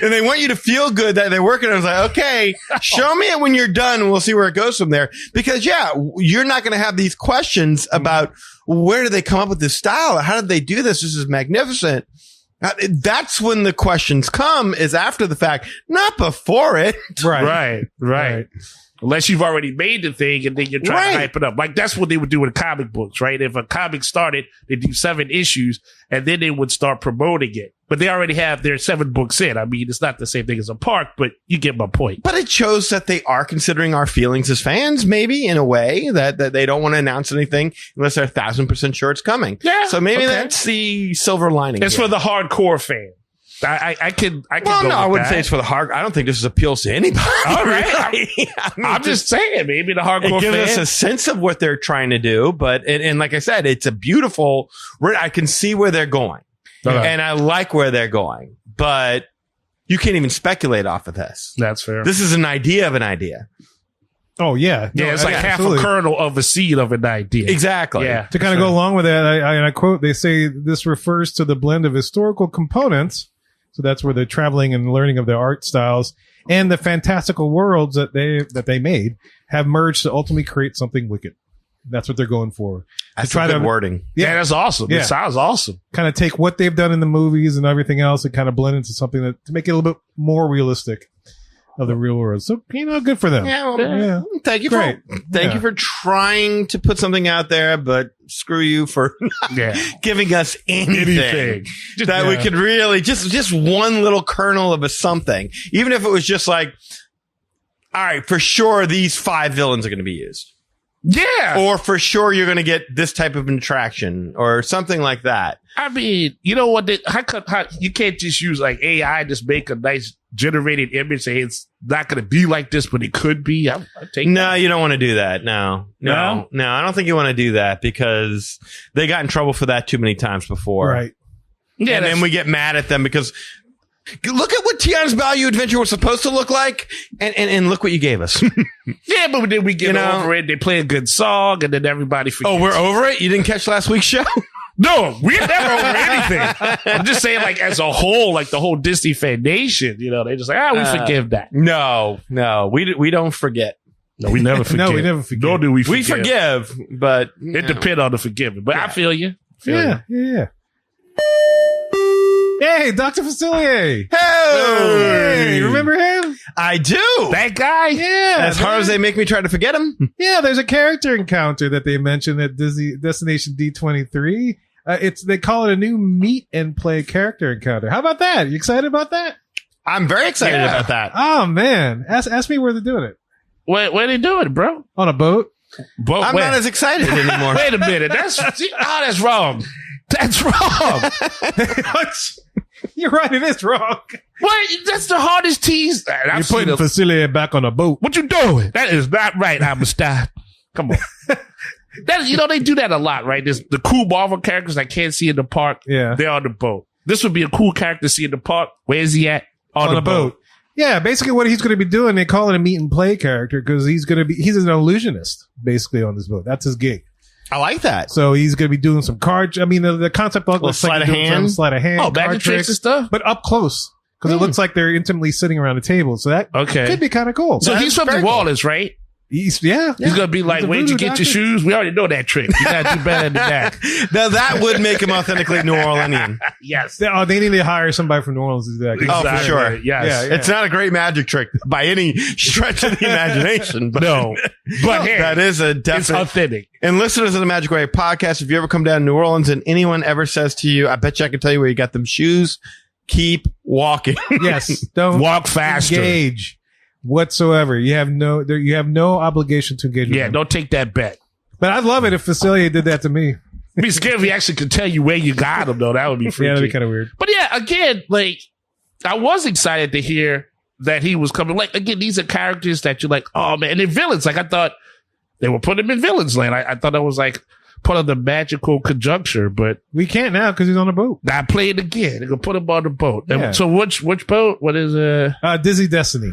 A: And they want you to feel good that they're working on it. I was like, okay, show me it when you're done and we'll see where it goes from there. Because you're not going to have these questions about where did they come up with this style? How did they do this? This is magnificent. That's when the questions come, is after the fact, not before it.
B: Right. Unless you've already made the thing and then you're trying to hype it up. Like that's what they would do with comic books, right? If a comic started, they do 7 issues and then they would start promoting it. But they already have their 7 books in. I mean, it's not the same thing as a park, but you get my point.
A: But it shows that they are considering our feelings as fans, maybe in a way that they don't want to announce anything unless they're 1,000% sure it's coming.
B: Yeah.
A: So maybe that's the silver lining.
B: It's for the hardcore fan. I can.
A: Well, no, I wouldn't say it's for the hard. I don't think this appeals to anybody.
B: All right. I'm
A: just
B: just saying, maybe the hardcore
A: it gives
B: fan.
A: us a sense of what they're trying to do. But and like I said, it's a beautiful. I can see where they're going, and I like where they're going. But you can't even speculate off of this.
B: That's fair.
A: This is an idea of an idea.
C: Oh yeah,
B: Yeah, it's like half a kernel of a seed of an idea.
A: Exactly.
B: Yeah.
C: To kind of go along with that, I quote, they say this refers to the blend of historical components. So that's where the traveling and learning of the art styles and the fantastical worlds that they made have merged to ultimately create something wicked. That's what they're going for.
A: That's good wording.
B: Yeah, that's awesome.
C: Yeah.
B: It sounds awesome.
C: Kind of take what they've done in the movies and everything else and kind of blend into something that to make it a little bit more realistic of the real world. So, good for them.
A: Yeah. Well, thank you for trying to put something out there, but screw you for not giving us anything that we could really just one little kernel of a something. Even if it was just like, all right, for sure these 5 villains are going to be used.
B: Yeah.
A: Or for sure you're going to get this type of attraction or something like that.
B: I mean, you know what? How you can't just use like AI, just make a nice generated image. Say it's not going to be like this, but it could be. I take
A: No, you don't want to do that. No, I don't think you want to do that because they got in trouble for that too many times before.
C: Right.
B: Yeah.
A: And then we get mad at them because look at what Tiana's Bayou Adventure was supposed to look like, and look what you gave us.
B: Yeah, but then we get over it. They play a good song, and then everybody forgets.
A: Oh, we're over it? You didn't catch last week's show?
B: No, we're never over anything. I'm just saying, like, as a whole, like the whole Disney fan nation, they just like, we forgive that.
A: No, we don't forget.
B: No, we never forget.
C: No, we never forget.
B: Nor do we forgive.
A: We forgive, but
B: it depends on the forgiving. But I feel you.
C: Yeah. Hey, Dr. Facilier.
A: Hey,
C: remember him?
A: I do.
B: That guy?
C: Yeah.
A: As hard as they make me try to forget him.
C: Yeah, there's a character encounter that they mentioned at Disney Destination D23. They call it a new meet and play character encounter. How about that? You excited about that?
A: I'm very excited about that.
C: Oh man, ask me where they're doing it.
B: Where they doing it, bro?
C: On a boat.
B: But
A: I'm not as excited anymore.
B: Wait a minute. That's wrong. That's wrong.
C: You're right. It is wrong.
B: What? That's the hardest tease.
C: You're putting Facilier back on a boat.
B: What you doing? That is not right, Amistad. Come on. They do that a lot, right? There's the cool Marvel characters I can't see in the park.
C: Yeah.
B: They're on the boat. This would be a cool character to see in the park. Where is he at? On the boat.
C: Yeah, basically what he's going to be doing, they call it a meet and play character because he's an illusionist basically on this boat. That's his gig.
A: I like that.
C: So he's going to be doing some card. I mean, the concept looks like
A: sleight of hand.
C: Sleight of hand.
B: Oh, magic tricks and stuff.
C: But up close because it looks like they're intimately sitting around a table. So that could be kind of cool.
B: So he's from New Orleans, right?
C: He's
B: going to be like, where'd you get your shoes? We already know that trick. You got to do better than that.
A: Now that would make him authentically New Orleanian.
B: Yes.
C: They need to hire somebody from New Orleans to do that.
A: Oh, for sure.
B: Yes.
A: Yeah. It's not a great magic trick by any stretch of the imagination. But
B: no. But hey,
A: that is a definite.
B: It's authentic.
A: And listeners of the Magic Way podcast, if you ever come down to New Orleans and anyone ever says to you, I bet you I can tell you where you got them shoes, keep walking.
C: Yes. Don't
B: walk faster.
C: Engage whatsoever. You have no obligation to engage with them.
B: Don't take that bet.
C: But I'd love it if Facilier did that to me.
B: It'd be scary if he actually could tell you where you got them, though. That would be freaky.
C: Yeah, that'd be kind of weird.
B: But yeah, again, like, I was excited to hear that he was coming. Like, again, these are characters that you're like, oh man, and they're villains. Like, I thought they were putting them in villains land. I thought that was like, part of the magical conjuncture, but
C: We can't now because he's on a boat.
B: I play it again. They're gonna put him on the boat. And
C: Yeah.
B: so which boat? What is
C: Disney Destiny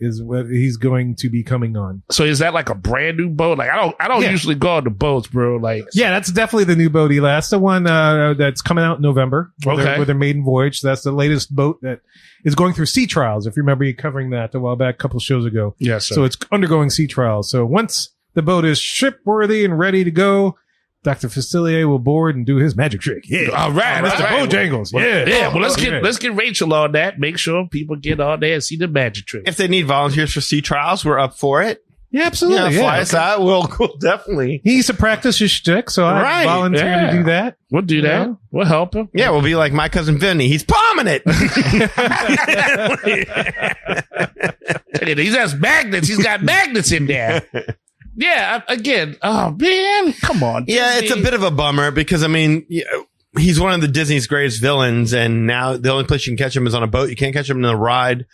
C: is what he's going to be coming on.
B: so is that like a brand new boat? Like I don't
C: Yeah.
B: usually go on the boats, bro. Like
C: Yeah, that's definitely the new boat, Eli. That's the one that's coming out in November
B: Okay.
C: with their maiden voyage. That's the latest boat that is going through sea trials. If you remember you covering that a while back, a couple shows ago.
B: yes,
C: So it's undergoing sea trials. So once the boat is ship-worthy and ready to go, Dr. Facilier will board and do his magic trick. Yeah.
B: all right,
C: Mr. Bojangles. Yeah.
B: Yeah, well, let's
C: Okay.
B: get Rachel on that. Make sure people get on there and see the magic trick.
A: If they need volunteers for sea trials, we're up for it.
C: Yeah, absolutely.
A: Fly
C: Yeah.
A: us out. We'll definitely.
C: He needs to practice his shtick, so I
A: Right,
C: volunteer
B: yeah.
C: to do that.
B: We'll do that.
C: Yeah.
B: We'll help him.
A: Yeah, we'll be like my cousin Vinny. He's bombing it.
B: He has magnets. He's got magnets in there. Yeah, again. Oh man, come on.
A: Yeah, it's a
B: Disney.
A: bit of a bummer because, I mean, he's one of the Disney's greatest villains, and now the only place you can catch him is on a boat. You can't catch him in a ride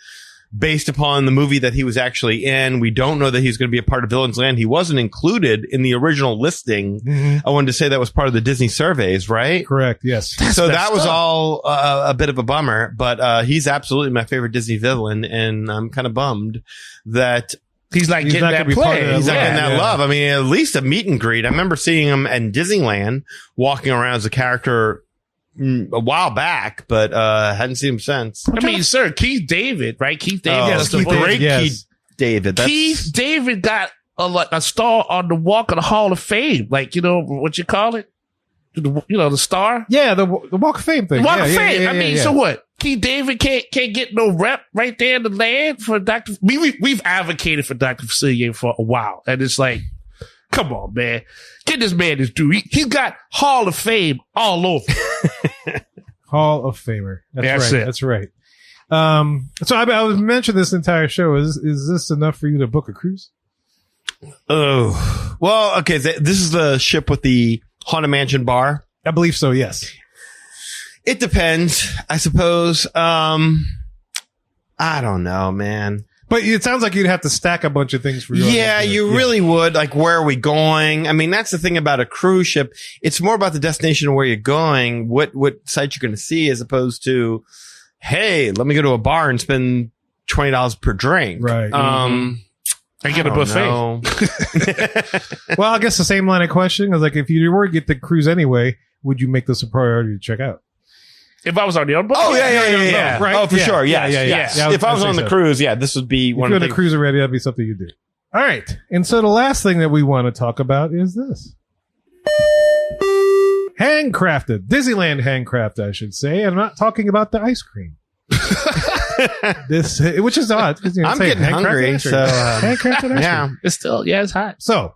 A: based upon the movie that he was actually in. We don't know that he's going to be a part of Villain's Land. He wasn't included in the original listing. I wanted to say that was part of the Disney surveys, right?
C: Correct. Yes.
A: So
B: messed
A: that was
B: up.
A: all a bit of a bummer, but he's absolutely my favorite Disney villain, and I'm kind of bummed that
B: He's like
C: He's
B: getting
C: not
B: that
C: gonna be part
B: play.
C: of that
A: he's not
C: Yeah,
A: getting that
C: yeah.
A: love. I mean, at least a meet and greet. I remember seeing him in Disneyland walking around as a character a while back, but hadn't seen him since.
B: I mean, sir, Keith David, right? Keith David.
A: Oh,
B: That's the
A: Keith
B: voice.
A: David.
C: Yes.
A: Keith David. That's,
B: Keith David got a star on the Walk of the Hall of Fame. Like, you know, what you call it? The star?
C: Yeah, the Walk of Fame thing.
B: Walk
C: yeah,
B: of
C: yeah,
B: Fame.
C: yeah,
B: I mean,
C: yeah.
B: so what? Keith David can't get no rep right there in the land for Dr. We've advocated for Dr. Facilier for a while. And it's like, come on, man. Get this man his due. He's got Hall of Fame all over.
C: Hall of Famer.
B: That's
C: right.
B: it.
C: That's right. So I was mentioning this entire show. Is this enough for you to book a cruise?
A: oh, well, okay. This is the ship with the Haunted Mansion bar.
C: I believe so. Yes.
A: It depends, I suppose. I don't know, man.
C: But it sounds like you'd have to stack a bunch of things for you.
A: Yeah, you really would. Like, where are we going? I mean, that's the thing about a cruise ship. It's more about the destination of where you're going, what sites you're going to see, as opposed to, hey, let me go to a bar and spend $20 per drink.
C: Right.
B: And get a buffet.
C: Well, I guess the same line of questioning is like, if you were to get the cruise anyway, would you make this a priority to check out?
B: If I was on the other boat.
A: Oh, yeah.
C: Right?
A: Oh, for
C: Yeah.
A: sure.
C: Yeah,
A: Yes.
C: yeah.
A: If I was
C: I'd
A: on
C: say
A: the
C: so.
A: cruise, yeah, this would be
C: If
A: one
C: you're
A: of
C: on
A: the
C: a cruise already, that'd be something you do. All right. And so the last thing that we want to talk about is this. Handcrafted. Disneyland handcraft, I should say. I'm not talking about the ice cream. This, which is odd. 'Cause, you know,
A: I'm
C: say
A: getting
C: handcrafted
A: hungry,
C: ice cream.
A: so,
C: handcrafted ice
A: yeah.
C: cream.
B: It's still, it's hot.
C: So,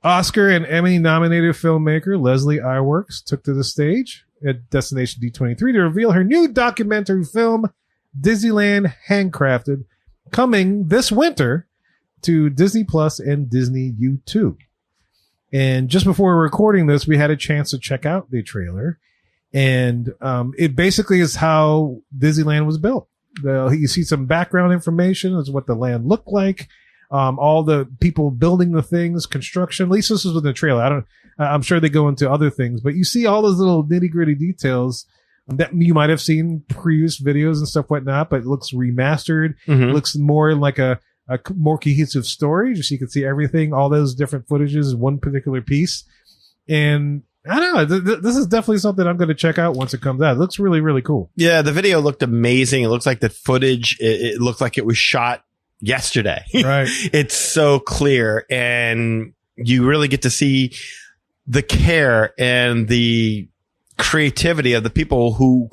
C: Oscar and Emmy nominated filmmaker Leslie Iwerks took to the stage at Destination D23 to reveal her new documentary film, Disneyland Handcrafted, coming this winter to Disney Plus and Disney U2. And just before we're recording this, we had a chance to check out the trailer. And it basically is how Disneyland was built. You see some background information as what the land looked like. All the people building the things, construction. At least this is with the trailer. I'm sure they go into other things, but you see all those little nitty gritty details that you might have seen previous videos and stuff, whatnot, but it looks remastered.
A: Mhm.
C: It looks more like a more cohesive story. Just so you can see everything, all those different footages in one particular piece. And I don't know. This is definitely something I'm going to check out once it comes out. It looks really, really cool.
A: Yeah, the video looked amazing. It looks like the footage, it looked like it was shot yesterday.
C: Right.
A: It's so clear, and you really get to see the care and the creativity of the people who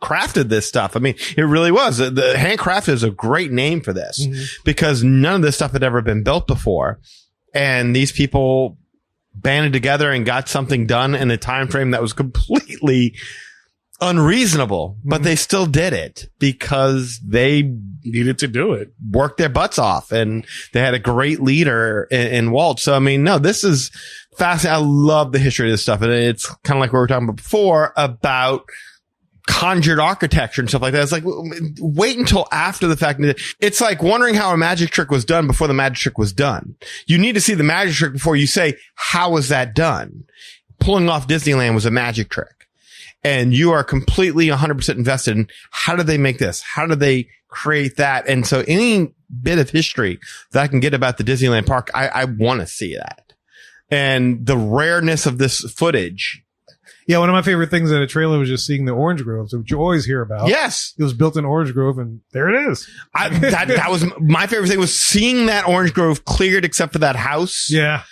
A: crafted this stuff. I mean, it really was. The handcraft is a great name for this because none of this stuff had ever been built before. And these people banded together and got something done in a time frame that was completely unreasonable, but they still did it because they
B: Needed to do it.
A: worked their butts off, and they had a great leader in Walt. So, I mean, no, this is fascinating. I love the history of this stuff. And it's kind of like we were talking about before about conjured architecture and stuff like that. It's like, wait until after the fact. It's like wondering how a magic trick was done before the magic trick was done. You need to see the magic trick before you say, how was that done? Pulling off Disneyland was a magic trick. And you are completely 100% invested in how did they make this? How did they create that? And so any bit of history that I can get about the Disneyland park, I want to see that. And the rareness of this footage.
C: Yeah, one of my favorite things in a trailer was just seeing the orange groves, which you always hear about.
A: Yes.
C: It was built in Orange Grove, and there it is.
A: That was my favorite thing, was seeing that orange grove cleared except for that house.
C: Yeah.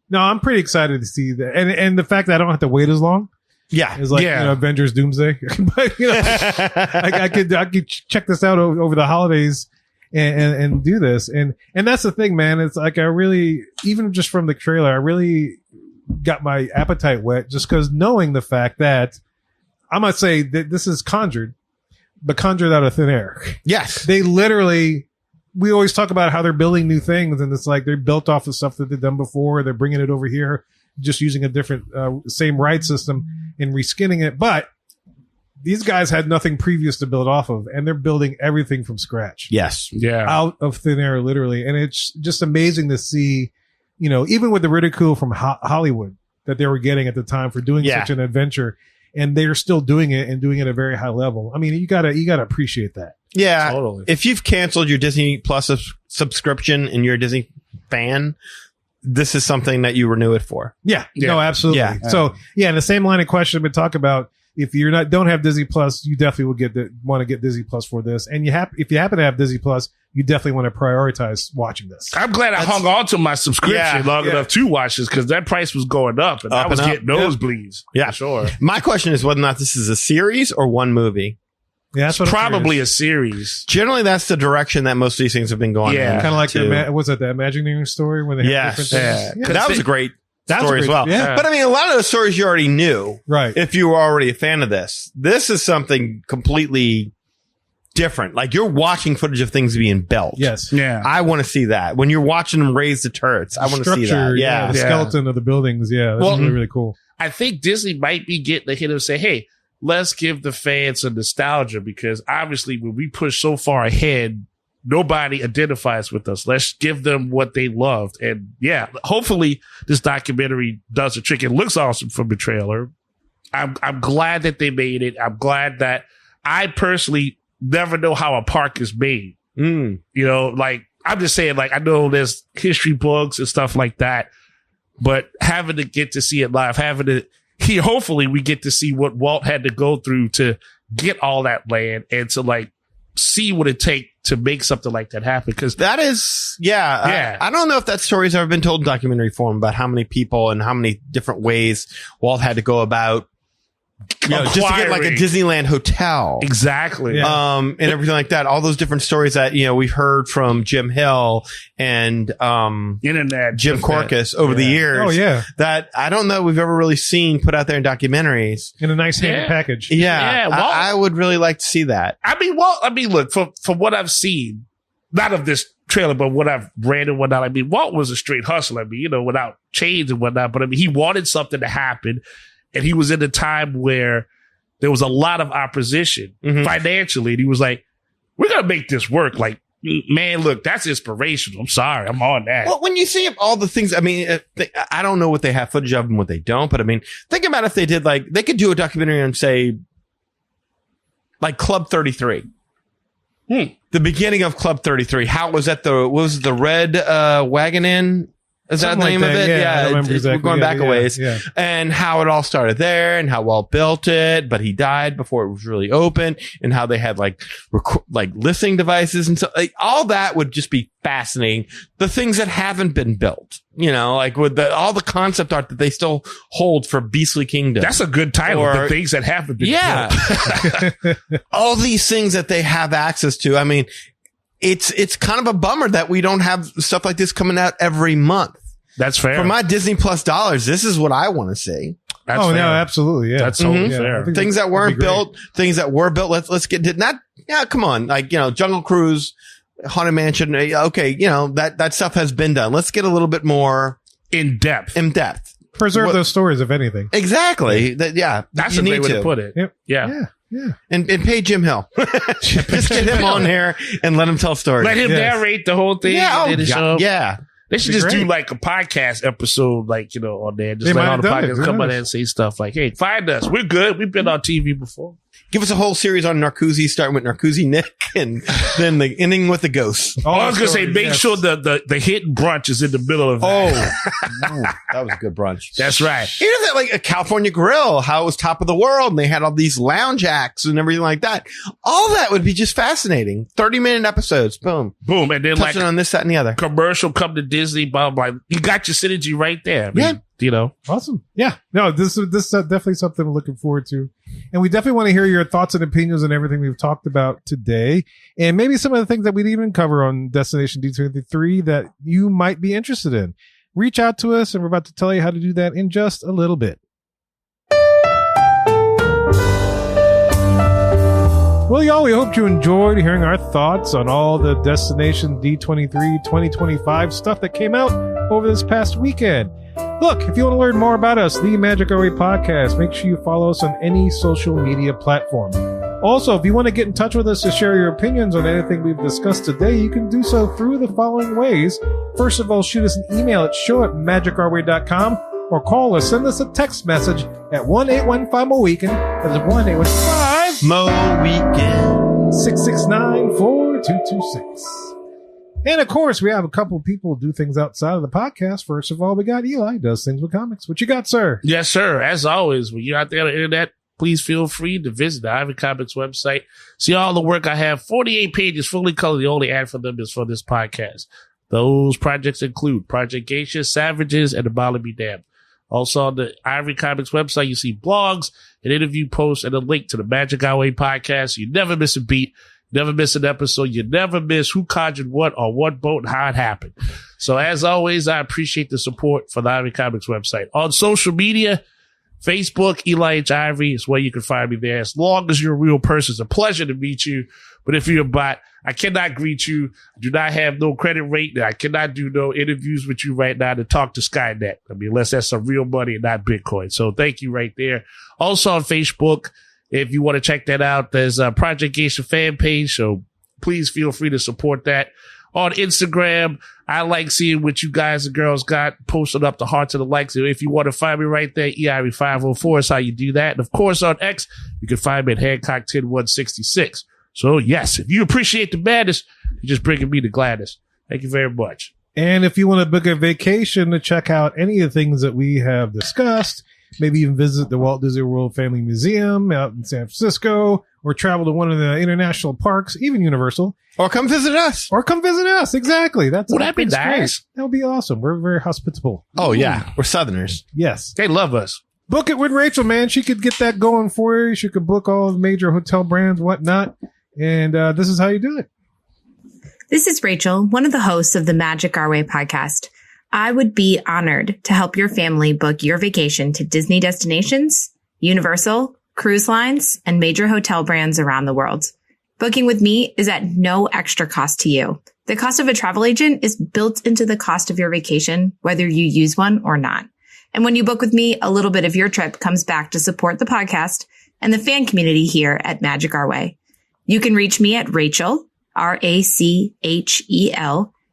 C: No, I'm pretty excited to see that. And the fact that I don't have to wait as long.
A: Yeah.
C: It's like, Avengers Doomsday. But, I could check this out over the holidays and do this. And that's the thing, man. It's like, even just from the trailer, I really got my appetite wet just because knowing the fact that I must say that this is conjured, but conjured out of thin air.
A: Yes.
C: They literally, we always talk about how they're building new things, and it's like they're built off of stuff that they've done before. They're bringing it over here, just using a different, same ride system and reskinning it. But these guys had nothing previous to build off of, and they're building everything from scratch.
A: Yes.
B: Yeah.
C: Out of thin air, literally. And it's just amazing to see, even with the ridicule from Hollywood that they were getting at the time for doing such an adventure, and they're still doing it and doing it at a very high level. I mean, you gotta appreciate that.
A: Yeah.
B: Totally.
A: If you've canceled your Disney Plus subscription and you're a Disney fan, this is something that you renew it for.
C: Yeah. No, absolutely.
A: Yeah.
C: So in the same line of question we talk about, if you're don't have Disney Plus, you definitely will want to get Disney Plus for this. And if you happen to have Disney Plus, you definitely want to prioritize watching this.
B: I'm glad I hung on to my subscription long enough to watch this, because that price was going up and I was getting nosebleeds.
A: Yeah,
B: for sure.
A: My question is whether or not this is a series or one movie.
C: Yeah, that's what
B: probably a series.
A: Generally, that's the direction that most of these things have been going.
B: Yeah,
A: in.
C: Kind of like the Imagineering story where they have different things.
A: Yeah. That was a great story as well.
C: Yeah.
A: But I mean, a lot of those stories you already knew.
C: Right.
A: If you were already a fan of this. This is something completely different. Like, you're watching footage of things being built.
C: Yes.
B: Yeah.
A: I want to see that. When you're watching them raise the turrets, I want to see that. Yeah.
C: The skeleton of the buildings. Yeah. That's really, really cool.
B: I think Disney might be getting a hit of say, hey, let's give the fans some nostalgia, because obviously when we push so far ahead, nobody identifies with us. Let's give them what they loved. And hopefully this documentary does the trick. It looks awesome from the trailer. I'm glad that they made it. I'm glad that I personally never know how a park is made. Like, I'm just saying, like, I know there's history books and stuff like that, but having to get to see it live, hopefully we get to see what Walt had to go through to get all that land and to like see what it takes to make something like that happen. Because
A: that is, I don't know if that story's ever been told in documentary form about how many people and how many different ways Walt had to go about, just to get like a Disneyland hotel.
B: Exactly.
A: And everything like that. All those different stories that, we've heard from Jim Hill and,
B: Internet,
A: Jim Corcus over the years.
C: Oh, yeah.
A: That I don't know we've ever really seen put out there in documentaries.
C: In a nice hand package.
A: Yeah.
B: Walt,
A: I would really like to see that.
B: Look, from what I've seen, not of this trailer, but what I've read and whatnot, Walt was a straight hustler. Without chains and whatnot, but he wanted something to happen. And he was in a time where there was a lot of opposition financially. And he was like, we're going to make this work. Like, man, look, that's inspirational. I'm sorry. I'm on that.
A: Well, when you see all the things, I don't know what they have footage of and what they don't, but think about if they did, like, they could do a documentary on, say, like Club 33. The beginning of Club 33. How was that what was the Red Wagon Inn? Is that the name of it?
C: Yeah,
A: we're going back a ways. Yeah. And how it all started there and how Walt built it, but he died before it was really open, and how they had like listening devices and so all that would just be fascinating. The things that haven't been built, like with all the concept art that they still hold for Beastly Kingdom.
B: That's a good title. The things that haven't been built.
A: All these things that they have access to. It's kind of a bummer that we don't have stuff like this coming out every month.
B: That's fair.
A: For my Disney Plus dollars, this is what I want to see.
B: That's fair.
C: No, absolutely. Yeah.
B: That's totally fair.
A: Things that weren't built, things that were built. Let's get to that. Yeah, come on. Like, Jungle Cruise, Haunted Mansion. Okay. That stuff has been done. Let's get a little bit more
B: in depth.
C: Preserve those stories, if anything.
A: Exactly.
B: That's a great way to put it.
C: Yep.
B: Yeah.
C: Yeah.
A: And pay Jim Hill. Just get him on there and let him tell stories.
B: Let him narrate the whole thing.
A: Yeah,
B: and then show up.
A: yeah.
B: They should just do like a podcast episode, like, on there. Just
C: They
B: let
C: might
B: all the
C: have done it.
B: podcasts
C: Who
B: come on
C: knows?
B: there and say stuff like, hey, find us. We're good. We've been on TV before.
A: Give us a whole series on Narcoozy, starting with Narcoozy Nick, and then the ending with the ghost.
B: I was going to say, make sure the hidden brunch is in the middle of that.
A: That was a good brunch.
B: That's right.
A: You know that, like a California Grill, how it was top of the world, and they had all these lounge acts and everything like that. All that would be just fascinating. 30-minute episodes, boom,
B: Boom. And then
A: touching
B: like
A: on this, that, and the other.
B: commercial come to Disney, blah, blah, blah. You got your synergy right there. I mean,
C: Awesome. Yeah. No, this is definitely something we're looking forward to. And we definitely want to hear your thoughts and opinions on everything we've talked about today. And maybe some of the things that we didn't even cover on Destination D23 that you might be interested in. Reach out to us, and we're about to tell you how to do that in just a little bit. Well, y'all, we hope you enjoyed hearing our thoughts on all the Destination D23 2025 stuff that came out over this past weekend. Look, if you want to learn more about us, the Magic Our Way Podcast, make sure you follow us on any social media platform. Also, if you want to get in touch with us to share your opinions on anything we've discussed today, you can do so through the following ways. First of all, shoot us an email at show@magicourway.com, or call us, send us a text message at 1-815-MO-WEEKEND. That is 1-815-MO-WEEKEND. 669-4226. And of course, we have a couple of people who do things outside of the podcast. First of all, we got Eli, does things with comics. What you got, sir?
B: Yes, sir. As always, when you're out there on the internet, please feel free to visit the Ivory Comics website. See all the work I have. 48 pages, fully colored. The only ad for them is for this podcast. Those projects include Project Geisha, Savages, and The Bottle Be Damned. Also on the Ivory Comics website, you see blogs, an interview post, and a link to the Magic Our Way podcast. You never miss a beat. Never miss an episode. You never miss who conjured what on what boat and how it happened. So as always, I appreciate the support for the Ivory Comics website. On social media, Facebook, Eli H. Ivory is where you can find me there. As long as you're a real person, it's a pleasure to meet you. But if you're a bot, I cannot greet you. I do not have no credit rate. I cannot do no interviews with you right now to talk to Skynet. I mean, unless that's some real money and not Bitcoin. So thank you right there. Also on Facebook, if you want to check that out, there's a Project Geisha fan page, so please feel free to support that. On Instagram, I like seeing what you guys and girls got posted up the hearts and the likes. So if you want to find me right there, EIRE504 is how you do that. And of course, on X, you can find me at Hancock10166. So yes, if you appreciate the madness, you're just bringing me the gladness. Thank you very much.
C: And if you want to book a vacation to check out any of the things that we have discussed, maybe even visit the Walt Disney World Family Museum out in San Francisco, or travel to one of the international parks, even Universal.
A: Or come visit us.
C: Exactly. Would
B: that be nice?
C: Great. That would be awesome. We're very hospitable.
A: Oh, yeah. We're Southerners.
C: Yes.
B: They love us.
C: Book it with Rachel, man. She could get that going for you. She could book all the major hotel brands, whatnot. And this is how you do it.
H: This is Rachel, one of the hosts of the Magic Our Way podcast. I would be honored to help your family book your vacation to Disney destinations, Universal, cruise lines, and major hotel brands around the world. Booking with me is at no extra cost to you. The cost of a travel agent is built into the cost of your vacation, whether you use one or not. And when you book with me, a little bit of your trip comes back to support the podcast and the fan community here at Magic Our Way. You can reach me at Rachel, RACHEL,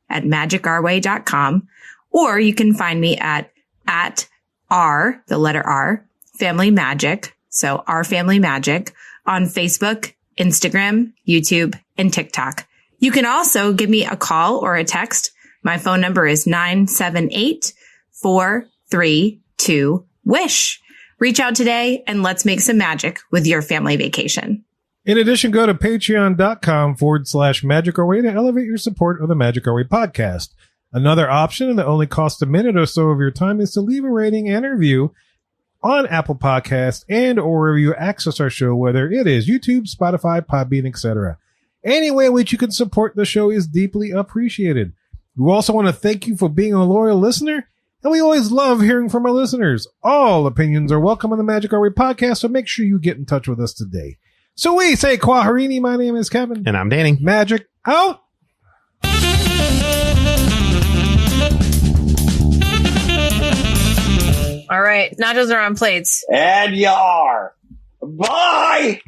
H: at magicourway.com. Or you can find me at R, the letter R, Family Magic. So Our Family Magic on Facebook, Instagram, YouTube, and TikTok. You can also give me a call or a text. My phone number is 978-432-WISH. Reach out today and let's make some magic with your family vacation.
C: In addition, go to patreon.com/Magic Our Way to elevate your support of the Magic Our Way podcast. Another option that only costs a minute or so of your time is to leave a rating and a review on Apple Podcasts and or wherever you access our show, whether it is YouTube, Spotify, Podbean, etc. Any way in which you can support the show is deeply appreciated. We also want to thank you for being a loyal listener, and we always love hearing from our listeners. All opinions are welcome on the Magic Our Way podcast, so make sure you get in touch with us today. So we say Kwaharini, my name is Kevin.
A: And I'm Danny.
C: Magic out!
H: All right. Nachos are on plates.
D: And yar. Bye.